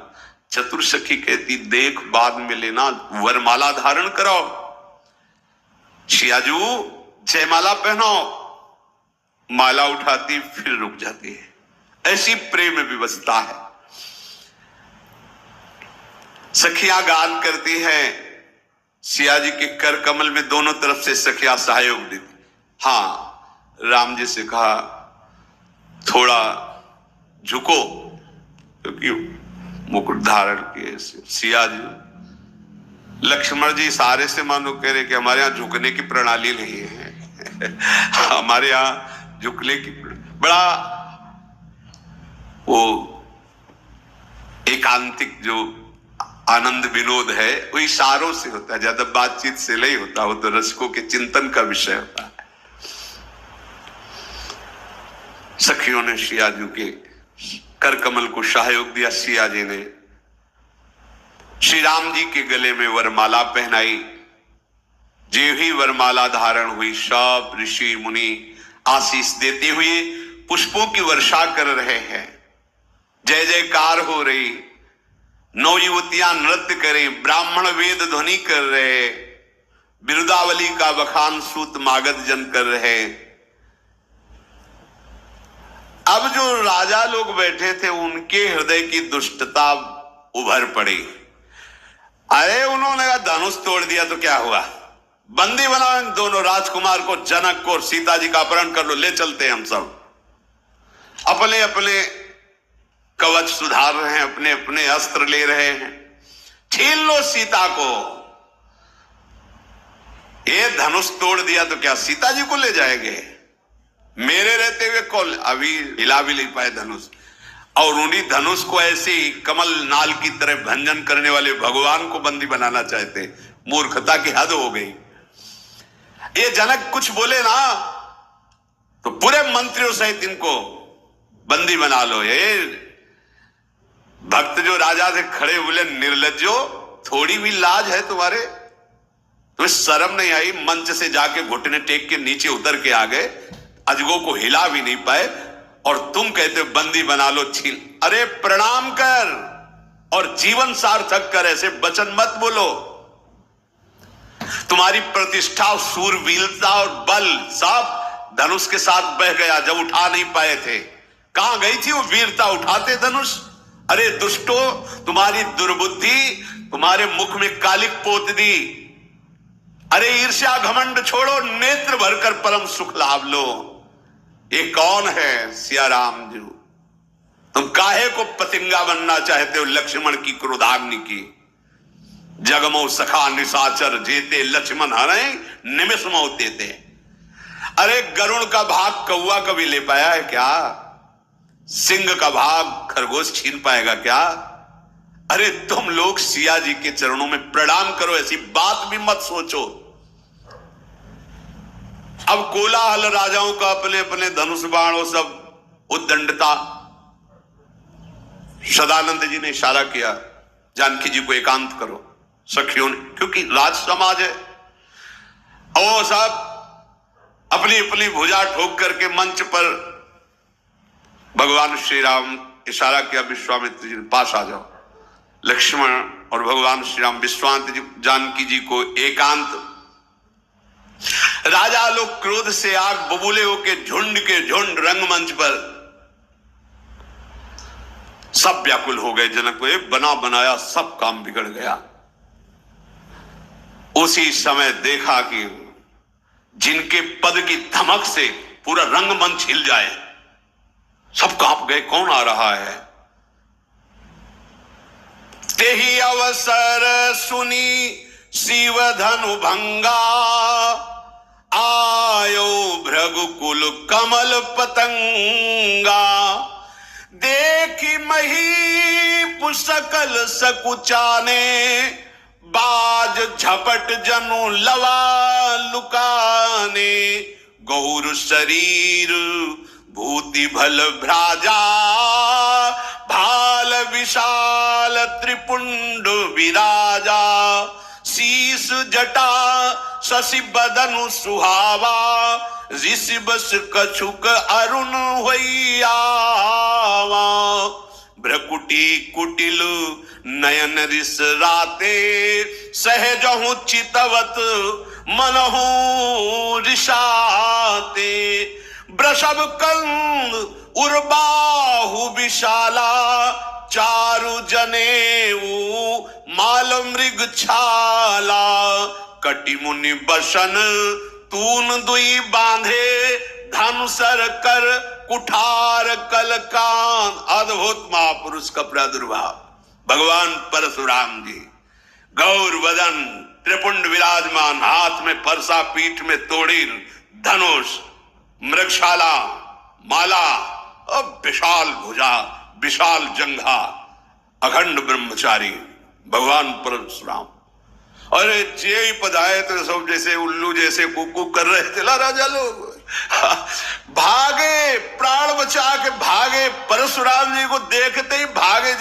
चतुर सखी कहती देख बाद में लेना, वरमाला धारण कराओ, सियाजू जयमाला पहनाओ। माला उठाती फिर रुक जाती है, ऐसी प्रेम विवस्था है। सखियां गान करती हैं, सिया जी के कर कमल में दोनों तरफ से सखियां सहयोग देती। हाँ, राम जी से कहा थोड़ा झुको, क्योंकि मुकुट धारण किए सिया जी। लक्ष्मण जी सारे से मानो कह रहे कि हमारे यहाँ झुकने की प्रणाली नहीं है हमारे यहाँ झुकने की बड़ा वो एकांतिक जो आनंद विनोद है वो इशारों से होता है, ज्यादा बातचीत से नहीं होता, वो तो रसिकों के चिंतन का विषय होता है। सखियों ने सिया जी के कर कमल को सहयोग दिया, सिया जी ने श्री राम जी के गले में वरमाला पहनाई। जो ही वरमाला धारण हुई, सब ऋषि मुनि आशीष देते हुए पुष्पों की वर्षा कर रहे हैं, जय जयकार हो रही। 9 युवतियां नृत्य करें, ब्राह्मण वेद ध्वनि कर रहे, बिरुदावली का बखान सूत मागध जन कर रहे। अब जो राजा लोग बैठे थे उनके हृदय की दुष्टता उभर पड़ी। अरे उन्होंने कहा धनुष तोड़ दिया तो क्या हुआ, बंदी बनाओ इन दोनों राजकुमार को, जनक को और सीता जी का अपहरण कर लो, ले चलते हैं हम सब। अपने अपने कवच सुधार रहे हैं, अपने अपने अस्त्र ले रहे हैं, छीन लो सीता को। ये धनुष तोड़ दिया तो क्या सीता जी को ले जाएंगे? मेरे रहते हुए कौन अभी हिला भी नहीं पाए धनुष, और उन्हीं धनुष को ऐसे ही कमल नाल की तरह भंजन करने वाले भगवान को बंदी बनाना चाहते। मूर्खता की हद हो गई। ये जनक कुछ बोले ना तो पूरे मंत्रियों सहित इनको बंदी बना लो। ये भक्त जो राजा से खड़े बोले, निर्लज्जो थोड़ी भी लाज है तुम्हारे, तुम्हें शर्म नहीं आई? मंच से जाके घुटने टेक के नीचे उतर के आ गए, अजगो को हिला भी नहीं पाए, और तुम कहते हो बंदी बना लो, छीन। अरे प्रणाम कर और जीवन सार्थक कर, ऐसे वचन मत बोलो। तुम्हारी प्रतिष्ठा, सूरवीरता और बल सब धनुष के साथ बह गया जब उठा नहीं पाए थे। कहां गई थी वो वीरता उठाते धनुष? अरे दुष्टो, तुम्हारी दुर्बुद्धि तुम्हारे मुख में कालिक पोत दी। अरे ईर्ष्या घमंड छोड़ो, नेत्र भरकर परम सुख लाभ लो। ये कौन है? सिया राम जी। तुम काहे को पतिंगा बनना चाहते हो लक्ष्मण की क्रोधाग्नि की? जगमो सखा निशाचर जेते, लक्ष्मण हरे निमिष मोते थे। अरे गरुण का भाग कौवा कभी ले पाया है क्या? सिंह का भाग खरगोश छीन पाएगा क्या? अरे तुम लोग सिया जी के चरणों में प्रणाम करो, ऐसी बात भी मत सोचो। अब कोलाहल राजाओं का, अपने अपने धनुष बाण और सब उद्दंडता। सदानंद जी ने इशारा किया, जानकी जी को एकांत करो सखियों ने, क्योंकि राज समाज है। और साहब अपनी अपनी भुजा ठोक करके मंच पर भगवान श्री राम इशारा किया, विश्वामित्र जी पास आ जाओ। लक्ष्मण और भगवान श्री राम विश्वामित्र जी जानकी जी को एकांत। राजा लोग क्रोध से आग बबूले होके झुंड के झुंड रंगमंच पर सब व्याकुल हो गए। जनक को बना बनाया सब काम बिगड़ गया। उसी समय देखा कि जिनके पद की धमक से पूरा रंगमंच हिल जाए, सब कांप गए। कौन आ रहा है? तेहि अवसर सुनी शिव धनु भंगा, आयो भृगुकुल कमल पतंगा। देखी मही सकल सकुचाने, बाज झपट जनु लवा लुकाने। गौर शरीर भूति भल भ्राजा, भाल विशाल त्रिपुंड विराजा। शीस जटा शशि बदनु सुहावा, ऋषि बस कछुक अरुण होइयावा। भ्रकुटी कुटिल नयन रिस राते, सहजहु चितवत मनहु रिसाते। वृषभ कंद उर्बाहु विशाला, चारु जनेऊ माल मृग छाला। कटि मुनि बसन तून दुई बांधे, धनुसर कर कुठार कलकान। अद्भुत महापुरुष का प्रादुर्भाव भगवान परशुराम जी। गौर वदन त्रिपुंड विराजमान, हाथ में परसा, पीठ में तोड़ी, धनुष, मृगशाला, माला और विशाल भुजा, विशाल जंघा, अखंड ब्रह्मचारी भगवान परशुराम। अरे जे पधाए तो सब जैसे उल्लू जैसे कुकू कर रहे थे। राजा लोग भागे, प्राण बचा के भागे। परशुराम जी को देखते ही भागे।